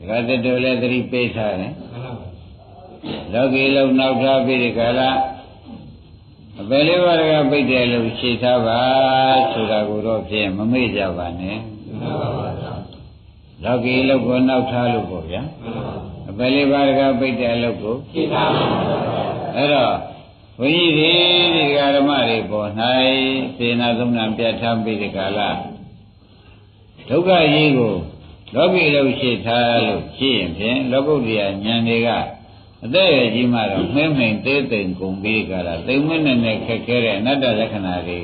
ဒါကတတူလည်းသတိပေးထားတယ်လောကီလုံးနောက်ထားပြီးဒီကလာအပယ်လေးပါးကပိတ်တယ်လို့ရှင်းထားပါဆိုတာကိုတော့ဖြင့်မမေ့ကြပါနဲ့လောကီလုံးကိုနောက်ထားလို့ပေါ့ဗျာအပယ်လေးပါးကပိတ်တယ်လို့ကိုရှင်းထားပါအဲ့တော့ဘုန်းကြီးတွေဒီဓမ္မတွေပေါ်၌စေနာသုံးနာပြတ်ထားပြီးဒီကလာဒုက္ခကြီးကိုလောကီလုံးရှင်းထားလို့ရှင်းရင်ဖြင့်လောကုတ္တရာဉာဏ်တွေကအသက်အရွယ်ကြီးမှတော့မှင်းမှန်သေးသိမ်ကုန်ပြီးကြတာသိမ်မနဲ့ခက်ခဲတဲ့အနတ္တလက္ခဏာတွေ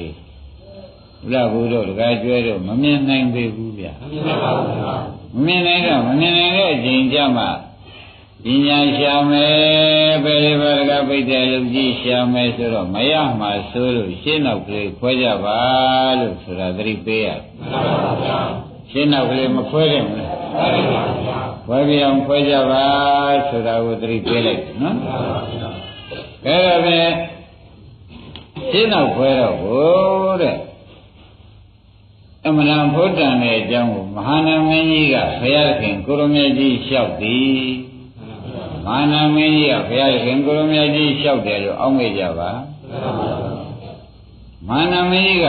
ဘုရားဘုရားတို့တကားကျွဲတို့မမြင်နိုင်ပေဘူးဗျာမမြင်နိုင်တော့မမြင်နိုင်တဲ့အချိန်ကြမှာပညာရှာမယ်ပဲလေဘာတကားပိတ်တယ်လို့ကြည့်ရှာမယ်ဆိုတော့မရမှာဆိုလို့ရှင်းနောက်ကလေးခွဲကြပါလို့ဆိုတာသတိပေးရရှင်းနောက်ကလေးမခွဲတယ်မလားဝဲပြောင်ခွဲကြပါဆိုတာကိုသတိပေးလိုက်နော်အဲ့ဒါပဲရှင်းနောက်ခွဲတော့ဘိုးတဲ့အမလံဖို့တန်တဲ့အကြောင်းကိုမဟာနာမင်းကြီးကဘုရားခင်ကိုရမေကြီးလျှောက်သည်မဟာနာမင်းကြီးကဘုရားခင်ကိုရမေကြီးလျှောက်တယ်လို့အောက်မေ့ကြပါမဟာနာမင်းကြီးက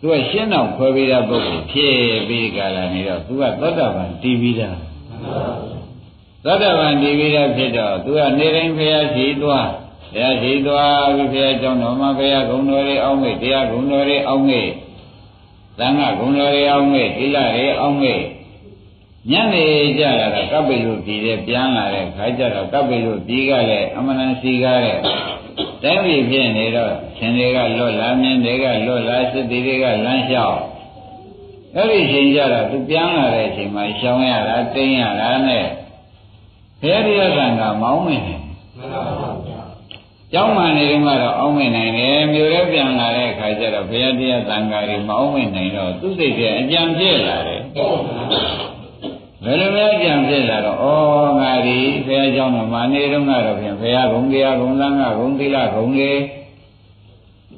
သူကရှင်းနောက်ခွဲပြီးတဲ့ပုဂ္ဂိုလ်ဖြစ်ပြီးကြလာနေတော့သူကသောတာပန်တည်ပြီးသားသောတာပန်တည်ပြီးသားဖြစ်တော့သူကနေတိုင်းဘုရားရှိသွားဘုရားရှိသွားပြီးဘုရားကျောင်းတော်မှာဘုရားဂုဏ်တော်တွေအောက်မေ့တရားဂုဏ်တော်တွေအောက်မေ့သံဃာဂုဏ်တော်တွေအောက်မေ့သီလတွေအောက်မေ့ညနေကြလာတာကပ္ပိလုပြည်တဲ့ပြန်လာတဲ့ခါကျတော့ကပ္ပိလုပြည်ကလည်းအမှန်တန်စီကားတဲ့တိုင်းပြည်ဖြစ်နေတော့ရှင်တွေကလွတ်လာမြင်းတွေကလွတ်လာစစ်တီတွေကလမ်းလျှောက်အဲ့ဒီချိန်ကျတော့သူပြန်လာတဲ့အချိန်မှာရှောင်ရတာတင်းရတာနဲ့ဘုရားတရားကံကမောင်းမနေကျောင်းမှနေတော့ကတော့အောင်းမနိုင်တယ်မြို့ရဲပြန်လာတဲ့အခါကျတော့ဘုရားတရားသံဃာတွေမအောင်မနိုင်တော့သူစိတ်ကအကြံဖြစ်လာတယ်ဘယ်လိုလဲအကြံဖြစ်လာတော့ဩငါဒီဘုရားကျောင်းတော်မှာနေတော့ကတော့ဖြင့်ဘုရားဂုဏ်တရားဂုဏ်သံဃာဂုဏ်သီလဂုဏ်တွေ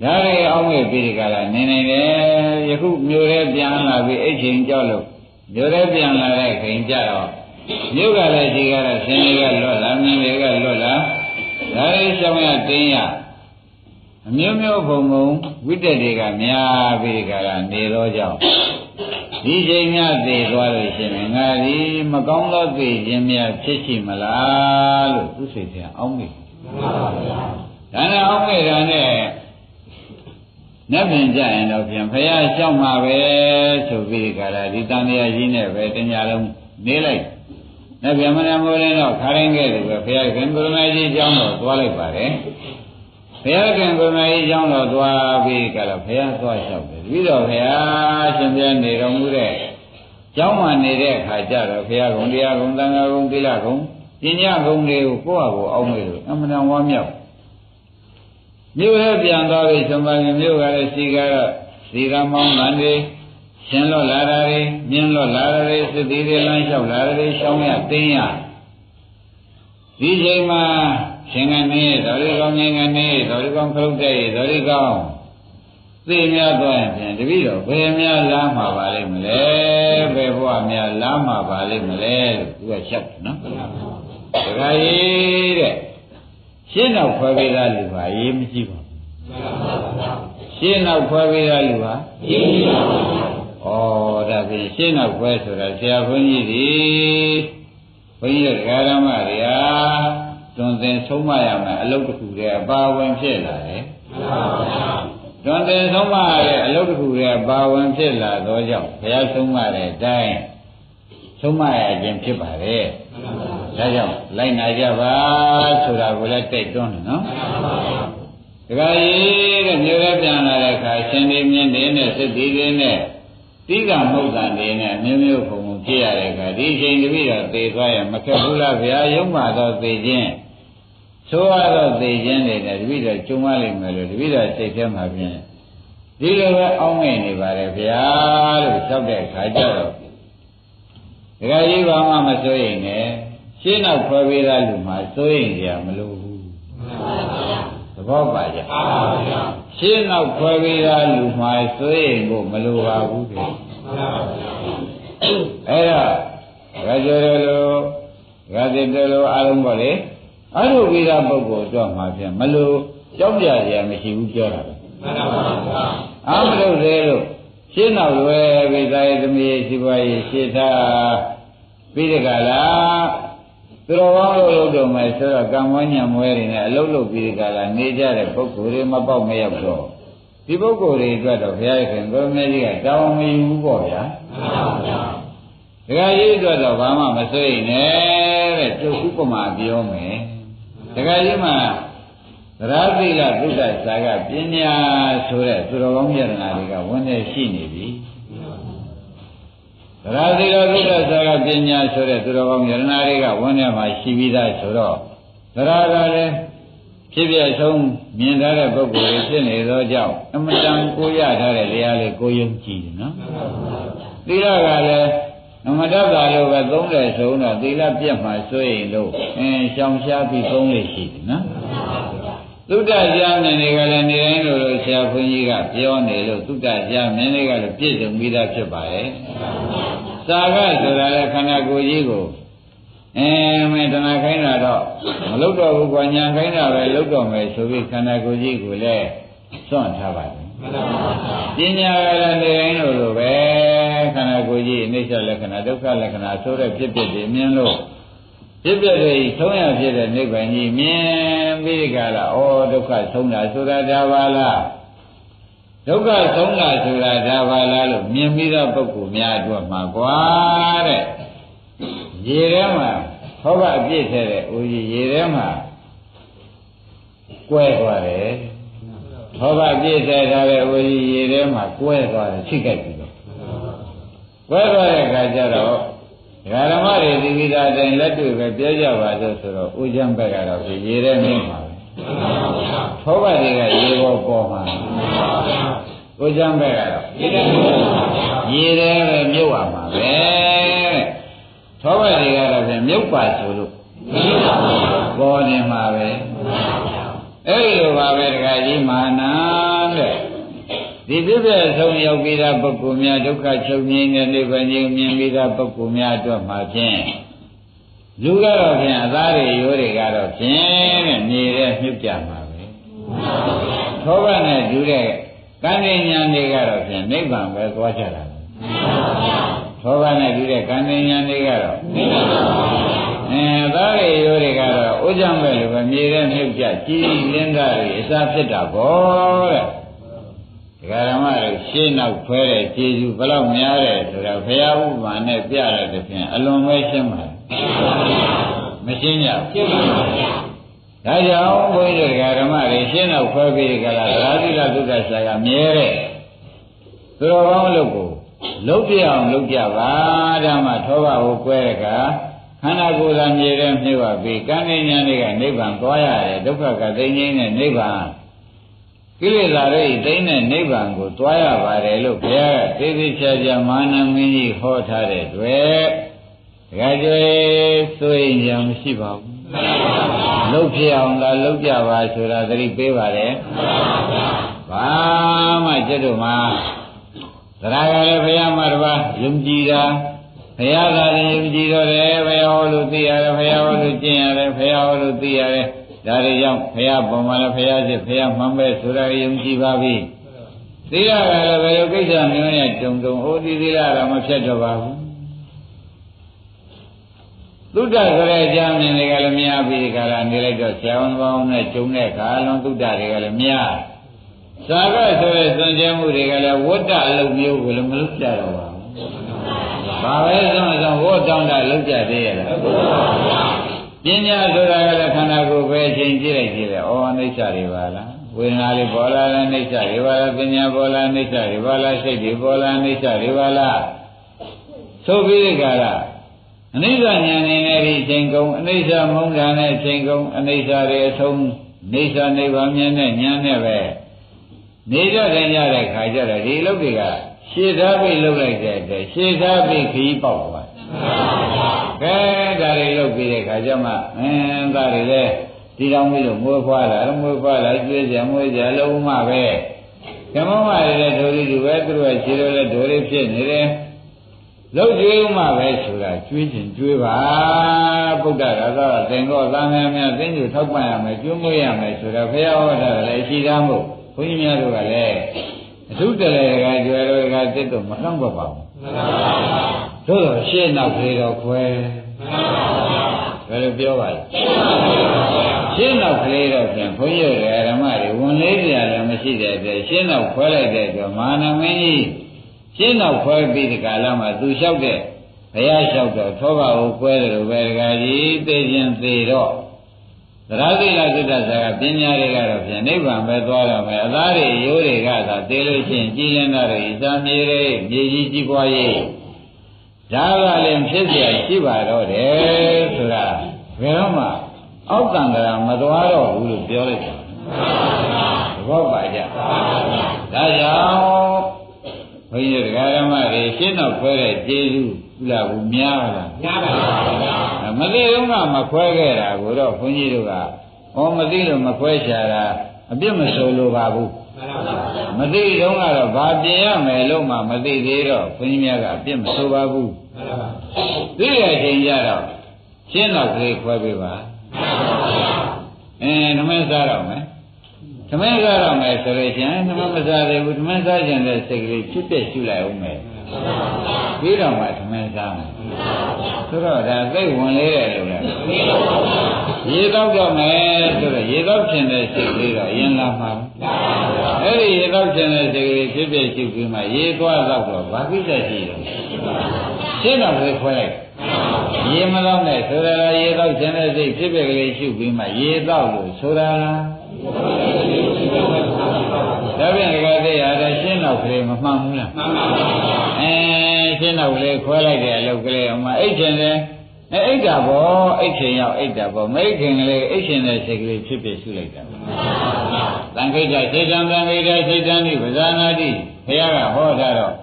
ဒါတွေအောင်းမဲ့ပြီးဒီကလာနေနေတယ်ယခုမြို့ရဲပြန်လာပြီးအိတ်ချိန်ကြောက်လို့မြို့ရဲပြန်လာတဲ့ခင်ကြတော့မြို့ကလည်းဒီကတော့ဆင်းရဲကလွတ်လာမြင်းတွေကလွတ်လာဒါလေးရှောင်းရတင်းရအမျိုးမျိုးဘုံဘုံဝိတ္တတွေကများပြီးကြတာနေတော့ကြောင့်ဒီချိန်များသိသွားလို့ရှိရင်ငါဒီမကောင်းသောသိခြင်းများဖြစ်ရှိမလားလို့သူစိတ်ထဲအောင်းမိဒါနဲ့အောင်းမိတာနဲ့နတ်ပြင်ကြရင်တော့ပြန်ဖရာရှောင်းမှာပဲဆိုပြီးကြတာဒီတန်တရားကြီးနဲ့ပဲတညလုံးနေလိုက်နတ်ပြန်မနာမိုးလည်းတော့ခါရင်းခဲ့တယ်ပဲဘုရားခင်ကိုရမကြီးကျောင်းတော်သွားလိုက်ပါတယ်ဘုရားခင်ကိုရမကြီးကျောင်းတော်သွားပြီးကြတော့ဘုရားသွားလျှောက်တယ်ပြီးတော့ဘုရားရှင်ပြန်နေတော်မူတဲ့ကျောင်းမှာနေတဲ့အခါကျတော့ဘုရားဂုဏ်တရားဂုဏ်သံဃာဂုဏ်သီလဂုဏ်ပညာဂုဏ်တွေကိုကိုယ့်ဟာကိုယ်အောက်မေ့လို့အမှန်တန်ဝမ်းမြောက်မြို့ရဲပြန်သွားပြီးဆုံးပါရင်မြို့ကလည်းစီကတော့စီကမောင်းကန်တွေရှင်လွတ်လာတာတွေမြင်းလွတ်လာတာတွေစစ်သေးတွေလမ်းလျှောက်လာတာတွေရှောင်းရတင်းရဒီချိန်မှာရှင်ကနေတော်ရီကောင်းငင်းကနေတော်ရီကောင်းခရုတ်တဲ့တော်ရီကောင်းသိများသွားရင်ဖြင့်တပည့်တော်ဘယ်များလားမှာပါလိမ့်မလဲဘယ်ဘဝများလားမှာပါလိမ့်မလဲလို့သူကလျှောက်တယ်နော်ဒါကြရေးတဲ့ရှင်းနောက်ခွဲပေးသားလူဟာရေးမရှိပါဘူးရှင်းနောက်ခွဲပေးသားလူဟာရေးမရှိပါဘူးဩဒါဖြင့်ရှင်းနောက်ခွဲဆိုတာဆရာဘုန်းကြီးတွေဘုန်းကြီးတို့ဓမ္မတွေဟာတွင်သင်ဆုံးမရမယ်အလုပ်တစ်ခုတည်းအပါဝင်ဖြစ်လာတယ်တွင်သင်ဆုံးမရတဲ့အလုပ်တစ်ခုတည်းအပါဝင်ဖြစ်လာသောကြောင့်ဘုရားဆုံးမတဲ့အတိုင်းဆုံးမရခြင်းဖြစ်ပါတယ်ဒါကြောင့်လိုက်နာကြပါဆိုတာကိုလည်းတိုက်တွန်းတယ်နော်ဒကာကြီးတဲ့မျိုးရဲပြန်လာတဲ့အခါရှင်ဒီမြင့်နေနဲ့စစ်တီတွေနဲ့တိကမုတ်တန်တွေနဲ့မျိုးမျိုးပုံပုံဖြစ်ရတဲ့အခါဒီချိန်တပိတော့သေသွားရမခက်ဘူးလားဗျာရုံးမှတော့သေခြင်းဆိုရတော့သေခြင်းတွေနဲ့တပိတော့ကျုံရလိမ့်မယ်လို့တပိတော့စိတ်ထဲမှာပြင်ဒီလိုပဲအောင်းငိမ့်နေပါတယ်ဗျာလို့လျှောက်တဲ့အခါကျတော့ဒကာကြီးဘာမှမစိုးရိမ်နဲ့ရှင်းနောက်ခွဲပေးသားလူမှာစိုးရိမ်ကြမလို့ဘူးသဘောပါကြရှင်းနောက်ခွဲပေးသားလူမှာစိုးရိမ်ဖို့မလိုပါဘူးတဲ့အဲ့တော့ ဒါကြောင့်လို့ဒါတိတလို့အားလုံးပေါ့လေအရုပိဒါပုဂ္ဂိုလ်တော့မှဖြင့်မလို့ကြောက်ကြရမရှိဘူးပြောတာပဲမှန်ပါပါအာမလို့သေးလို့ရှင်းတော့လွယ်ပြီသာယသမီးရှိပါရဲ့ရှင်းထားပြီးတကလားသူတော်ကောင်းလို့လုပ်တော့မယ်ဆိုတော့ကံဝဉ္ဉံမွဲတွေနဲ့အလုပ်လုပ်ပြီးတကလားနေကြတဲ့ပုဂ္ဂိုလ်တွေမပေါက်မရောက်တော့ဒီပုဂ္ဂိုလ်တွေအတွက်တော့ဘုရားရှင်ကိုရမေကြီးကတောင်းမယူဘူးပေါ့ဗျာမှန်ပါဗျာဒကာကြီးအတွက်တော့ဘာမှမစိမ့်နဲ့တဲ့ကျုပ်ဥပမာပြောမယ်ဒကာကြီးမှာသရသီလသုဒ္ဓစာကပညာဆိုတဲ့သူတော်ကောင်းယတနာတွေကဝင်နေရှိနေပြီသရသီလသုဒ္ဓစာကပညာဆိုတဲ့သူတော်ကောင်းယတနာတွေကဝင်နေမှာရှိပြီးသားဆိုတော့သရကလည်းဖြစ်ပြဆုံးမြင်ထားတဲ့ပုဂ္ဂိုလ်တွေဖြစ်နေသောကြောင့်အမတန်ကိုရထားတဲ့တရားလေးကိုယုံကြည်တယ်နော်သီလကလည်းအမတ္တသာလို့ပဲသုံးတယ်ဆိုတော့သီလပြတ်မှဆိုရင်လို့ရှောင်ရှားပြီးသုံးလို့ရှိတယ်နော်သုတ္တကြားမြင်တွေကလည်းနေတိုင်းလို့ဆရာဘုန်းကြီးကပြောနေလို့သုတ္တကြားမြင်တွေကလည်းပြည့်စုံပြီးသားဖြစ်ပါရဲ့စာကဆိုတာလည်းခန္ဓာကိုယ်ကြီးကိုမေတ္တာခိုင်းတာတော့မလုပ်တော့ဘူးကွာညာခိုင်းတာပဲလုပ်တော့မယ်ဆိုပြီးခန္ဓာကိုယ်ကြီးကိုလည်းစွန့်ထားပါတယ်မှန်ပါပါပညာကလည်းနေတိုင်းလို့ပဲခန္ဓာကိုယ်ကြီးအနိစ္စလက္ခဏာဒုက္ခလက္ခဏာဆိုတဲ့ဖြစ်ဖြစ်တွေမြင်လို့ဖြစ်ဖြစ်တွေဆုံးရဖြစ်တဲ့နိဗ္ဗာန်ကြီးမြင်ပြီးကြလားဩဒုက္ခဆုံးတာဆိုတာဒါပါလားဒုက္ခဆုံးတာဆိုတာဒါပါလားလို့မြင်ပြီးတော့ပုဂ္ဂိုလ်များအတွက်မှာကွာတဲ့ရေထဲမှာဟောကအပြည့်ထဲတဲ့ဦးကြီးရေထဲမှာကွဲသွားတယ်ဟောကအပြည့်ထဲထားတဲ့ဦးကြီးရေထဲမှာကွဲသွားတယ်ထိခိုက်ပြီးတော့ကွဲသွားတဲ့အခါကျတော့ဓမ္မတွေဒီဝိဒါတိုင်းလက်တွေ့ပဲပြောကြပါလို့ဆိုတော့ဥကျမ်းဘက်ကတော့ဒီရေထဲမြင့်ပါပဲဟောကတွေကရေပေါ်ပေါ်မှာဥကျမ်းဘက်ကတော့ရေထဲပဲမြုပ်ရမှာပဲသောဘတွေကတော့ဖြင့်မြုပ်ပါဆိုလို့ပေါ်နေမှာပဲအဲ့ဒီလိုပါပဲတခါကြီးမာနာတဲ့ဒီပြည့်ပြည့်ဆုံးရောက်ပြီးသားပုဂ္ဂိုလ်များဒုက္ခချုပ်ငြိမ်းတဲ့နိဗ္ဗာန်ကြီးမြင်ပြီးသားပုဂ္ဂိုလ်များအတွက်မှာဖြင့်လူကတော့ဖြင့်အသားတွေရိုးတွေကတော့ဖြင့်တဲ့နေတဲ့မြုပ်ကြမှာပဲသောဘနဲ့ယူတဲ့ကံဉာဏ်တွေကတော့ဖြင့်နိဗ္ဗာန်ပဲသွားကြတာသောဘနဲ့ယူတဲ့ကံဉာဏ်တွေကတော့သားတွေရိုးတွေကတော့ဥကြံပဲလို့ပဲမြေတဲ့မြုပ်ကြကြည်လင်းတာတွေအစားဖြစ်တာပေါ့တဲ့ဒကာဓမ္မတို့ရှင်းနောက်ဖွဲတဲ့ကျေစုဘလောက်များတယ်ဆိုတော့ဘုရားဥပမာနဲ့ပြရတဲ့ဖြင့်အလွန်ပဲရှင်းပါမရှင်းကြရှင်းပါပါဗျာဒါကြောင့်ဘုန်းကြီးတို့ဒကာဓမ္မတွေရှင်းနောက်ဖွဲပြီးကြလားသရတိလသုဒ္ဓဆရာကမြဲတဲ့သူတော်ကောင်းလို့ကိုလုံးပြအောင်လုပ်ကြပါဓမ္မထောဘကိုကွဲတဲ့အခါခန္ဓာကိုယ်သာမြဲတဲ့မြှုပ်ပါပြီကံဉာဏ်တွေကနိဗ္ဗာန်သွားရတယ်ဒုက္ခကသိငြိမ်းတဲ့နိဗ္ဗာန်ကိလေသာတွေသိမ်းတဲ့နိဗ္ဗာန်ကိုသွားရပါတယ်လို့ဘုရားကသေသေးချာချာမာနမင်းကြီးဟောထားတဲ့တွေ့ဒကာကျွေးဆိုရင်ရမရှိပါဘူးလှုပ်ဖြစ်အောင်သာလှုပ်ကြပါဆိုတာသတိပေးပါတယ်ဘာမှကျွတ်တို့မှာသရကလည်းဘုရားမှာတပါးယုံကြည်တာဘုရားသာယုံကြည်တော့တယ်ဘုရားဟောလို့သိရတယ်ဘုရားဟောလို့ကျင့်ရတယ်ဘုရားဟောလို့သိရတယ်ဒါတွေကြောင့်ဘုရားပေါ်မှာလည်းဘုရားစစ်ဘုရားမှန်ပဲဆိုတာယုံကြည်ပါပြီသီလကလည်းဘယ်လိုကိစ္စမျိုးနဲ့တုံတုံဟိုဒီသီလတော့မဖြတ်တော့ပါဘူးသုဒ္ဓဆိုတဲ့အကြောင်းမြင်တွေကလည်းမရပြီးဒီကလာနေလိုက်တော့ဆရာဝန်ပေါင်းနဲ့ကျုံတဲ့အခါလုံးသုဒ္ဓတွေကလည်းမရသာကဆိုတဲ့စွန့်ကြဲမှုတွေကလည်းဝတ္တအလုပ်မျိုးကိုလည်းမလုပ်ကြတော့ပါဘူးဘာပဲဆိုဝတ်တောင်းတာလုပ်ကြသေးရဲ့လားပညာဆိုတာကလည်းခန္ဓာကိုယ်ပဲအချိန်ကြည့်လိုက်ကြည့်တယ်ဩအနိစ္စတွေပါလားဝေဒနာတွေပေါ်လာတဲ့အနိစ္စတွေပါလားပညာပေါ်လာအနိစ္စတွေပါလားစိတ်တွေပေါ်လာအနိစ္စတွေပါလားသို့ပြီးကြလားအနိစ္စဉာဏ်နဲ့ဒီအချိန်ကုန်အနိစ္စမုန်းတာနဲ့အချိန်ကုန်အနိစ္စတွေအဆုံးနိစ္စနိဗ္ဗာန်မြင်တဲ့ဉာဏ်နဲ့ပဲနေကြတယ်ရတဲ့ခါကျတော့ဒီလုပ်တွေကရှေ့သားပြီးလှုပ်လိုက်တဲ့အတွက်ရှေ့သားပြီးခီးပေါက်သွားတယ်ကဲဒါတွေလှုပ်ပြီးတဲ့ခါကျမှသားတွေလည်းဒီတောင်ပြီးလို့မွေးဖွားလာကျွေးကြမွေးကြလုံးမပဲဓမ္မမတွေလည်းဒိုရီတူပဲသူတို့ကခြေတော်လည်းဒိုရီဖြစ်နေတယ် လောက်ကျွေးမှပဲဆိုတာကျွေးခြင်းကျွေးပါဗုဒ္ဓရာသောသင်္ကောသာမန်များသင်္ကြန်ထောက်ပံ့ရမယ်ကျွေးမွေးရမယ်ဆိုတော့ဘုရားဟောတာလည်းရှိသားမို့ဘုန်းကြီးများတို့ကလည်းအထုတလေကကျွယ်တော်ကတစ်တော့မနှောင့်ပါဘူးသို့တော့ရှင်းနောက်ကလေးတော့ခွဲဘယ်လိုပြောပါလဲရှင်းနောက်ကလေးတော့ပြန်ဘုန်းကြီးတို့ဓမ္မတွေဝန်လေးစရာလည်းမရှိတဲ့အတွက်ရှင်းနောက်ခွဲလိုက်တဲ့အတွက်မာနမင်းကြီးရှင်းနောက်ခွဲပြီးဒီကာလမှာသူလျှောက်တဲ့ဘုရားလျှောက်တော့သောဘကိုခွဲတယ်လို့ပဲဒကာကြီးသိခြင်းသိတော့သရသိလစိတ္တဇာကပညာတွေကတော့ပြန်နိဗ္ဗာန်ပဲသွားတော့မယ်အသားတွေရိုးတွေကသာသိလို့ရှိရင်ကြည်လင်တာတွေဣဇာမြေတွေမြေကြီးကြီးပွားရေးဒါကလည်းဖြစ်เสียရှိပါတော့တယ်ဆိုတာဘယ်တော့မှအောက်တန်ကရာမသွားတော့ဘူးလို့ပြောလိုက်တာသဘောပါကြဒါကြောင့်ဘုန်းကြီးတရားဓမ္မတွေရှင်းတော့ခွဲတဲ့ကျေးဇူးကုလားဘူးများပါလားများပါပါမသိတော့မှမခွဲခဲ့တာကိုတော့ဘုန်းကြီးတို့ကမသိလို့မခွဲချတာအပြစ်မဆိုလိုပါဘူးမသိတော့ကတော့ဘာပြင်ရမယ်လို့မှမသိသေးတော့ဘုန်းကြီးများကအပြစ်မဆိုပါဘူးသိတဲ့အချိန်ကျတော့ရှင်းတော့ကလေးခွဲပေးပါဓမ္မစားတော့မယ်ဓမ္မစားတော့မယ်ဆိုလို့ရှိရင်ဓမ္မမစားသေးဘူးဓမ္မစားခြင်းတဲ့စိတ်ကလေးဖြစ်ဖြစ်ရှုလိုက်အောင်မယ်ပြီးတော့မှဓမ္မစားမယ်ဆိုတော့ဒါသိဝင်လေးတယ်လို့လည်းရေတော့တော့မယ်ဆိုတော့ရေတော့ခြင်းတဲ့စိတ်ကလေးတော့ရင်လာမှာအဲ့ဒီရေတော့ခြင်းတဲ့စိတ်ကလေးဖြစ်ဖြစ်ရှုပြီးမှရေသွားတော့ဘာကိစ္စရှိတယ်ရှင်းတော့ပဲခွဲလိုက်ရေမတော့နဲ့ဆိုရလားရေတော့ခြင်းတဲ့စိတ်ဖြစ်ဖြစ်ကလေးရှုပြီးမှရေတော့လို့ဆိုရလားဒါပြန်ကြတဲ့ရတဲ့ရှင်းတော့ကလေးမမှန်ဘူးလားမှန်ပါပါရှင်းတော့ကလေးခွဲလိုက်တဲ့အလုပ်ကလေးအမှအိတ်ခြင်းတယ်အိတ်တာပေါ့အိတ်ခြင်းရောက်အိတ်တာပေါ့မိတ်ခင်ကလေးအိတ်ခြင်းတဲ့စိတ်ကလေးဖြစ်ဖြစ်ရှုလိုက်တာသံခိတ္တစေတံသံခိတ္တစေတံဒီပဇာနာတိဘုရားကဟောထားတော့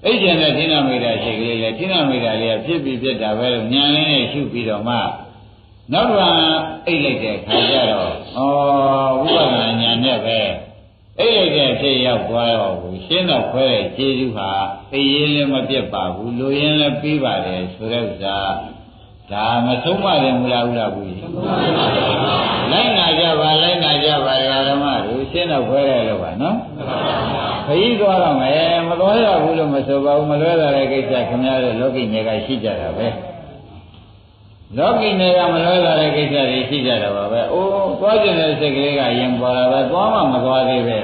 အိတ်ခြင်းတဲ့ဌိနမိတ်တာစိတ်ကလေးလေဌိနမိတ်တာလေးကဖြစ်ပြီးဖြစ်တာပဲလို့ညာလေးနဲ့ရှုပြီးတော့မှနောက်ကအိတ်လိုက်တဲ့ခါကျတော့ဝိပဿနာဉာဏ်နဲ့ပဲအိတ်လိုက်တဲ့ဖြစ်ရောက်သွားတော့ဘူးရှင်းတော့ခွဲတဲ့ခြေစုဟာသိရင်လည်းမပြတ်ပါဘူးလူရင်လည်းပြီးပါတယ်ဆိုတဲ့ဥစ္စာဒါမဆုံးမတယ်မလားဘူးလားဘူးလိုက်နာကြပါလိုက်နာကြပါဓမ္မတို့ရှင်းတော့ခွဲတယ်လို့ပါနော်ခရီးသွားတော့မယ်မသွားရဘူးလို့မဆိုပါဘူးမလွဲတာတဲ့ကိစ္စခင်ဗျားတို့လောကီနယ်ကရှိကြတာပဲလောကီနယ်ကမလွဲတာတဲ့ကိစ္စတွေရှိကြတာပါပဲသွားကျင်တဲ့စိတ်ကလေးကရင်ပေါ်လာပဲသွားမှမသွားသေးပဲ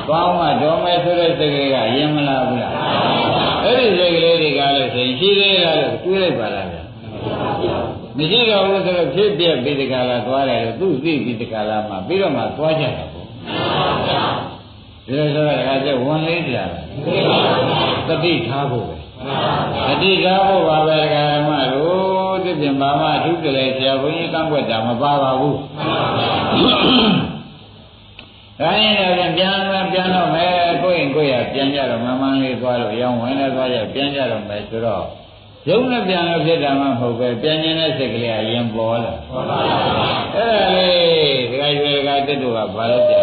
သွားမှတော်မယ်ဆိုတဲ့စိတ်ကလေးကရင်မလာဘူးလားအဲ့ဒီစိတ်ကလေးတွေကလည်းဆိုရင်ရှိသေးလားလို့တွေးလိုက်ပါလားဗျာမရှိတော့ဘူးဆိုတော့ဖြစ်ပြပြီးတကလားသွားတယ်လို့သူသိပြီးတကလားမှပြီးတော့မှသွားကြတာပေါ့ဒီလိုဆိုတော့ဒါကဝန်လေးကြလားတတိထားဖို့ပဲတတိထားဖို့ပါပဲဓမ္မတို့ဒီပြင်ဘာမှအထုတလေဆရာဘုန်းကြီးကန့်ကွက်တာမပါပါဘူးဒါရင်လည်းပြန်တော့မယ်ကိုယ့်ရင်ကိုယ့်ရပြန်ကြတော့မမှန်လေးသွားလို့ရောင်းဝင်လည်းသွားရပြန်ကြတော့မယ်ဆိုတော့ရုပ်နဲ့ပြန်လို့ဖြစ်တာမှမဟုတ်ပဲပြန်နေတဲ့စိတ်ကလေးကရင်ပေါ်လာအဲ့ဒါလေးဒီကရွယ်ကတက်တို့ကဘာလို့ပြန်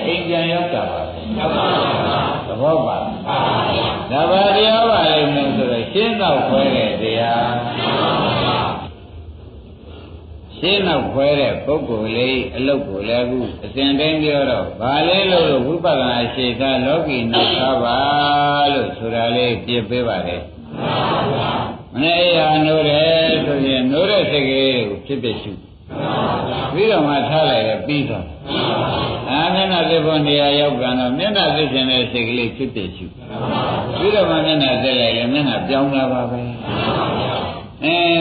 အိမ်ပြန်ရောက်တာပါသဘောပါဒါပါတရားပါလိမ့်မယ်ဆိုတော့ရှင်းတော့ခွဲတဲ့တရားရှင်းတော့ခွဲတဲ့ပုဂ္ဂိုလ်လေးအလုတ်ကိုလည်းအခုအစဉ်တိုင်းပြောတော့ဗာလေးလို့ဝိပဿနာရှေ့သားလောကီနောက်သားပါလို့ဆိုတာလေးပြပေးပါတယ်မနေ့ကနိုးတယ်ဆိုရင်နိုးတဲ့စိတ်ကလေးကိုဖြစ်ဖြစ်ရှုပြီးတော့မှထားလိုက်ရပြီးတော့မျက်နှာသစ်ဖို့နေရာရောက်ပြန်တော့မျက်နှာသစ်ခြင်းတဲ့စိတ်ကလေးဖြစ်ဖြစ်ရှုပြီးတော့မှမျက်နှာသစ်လိုက်ရင်မျက်နှာပြောင်းလာပါပဲ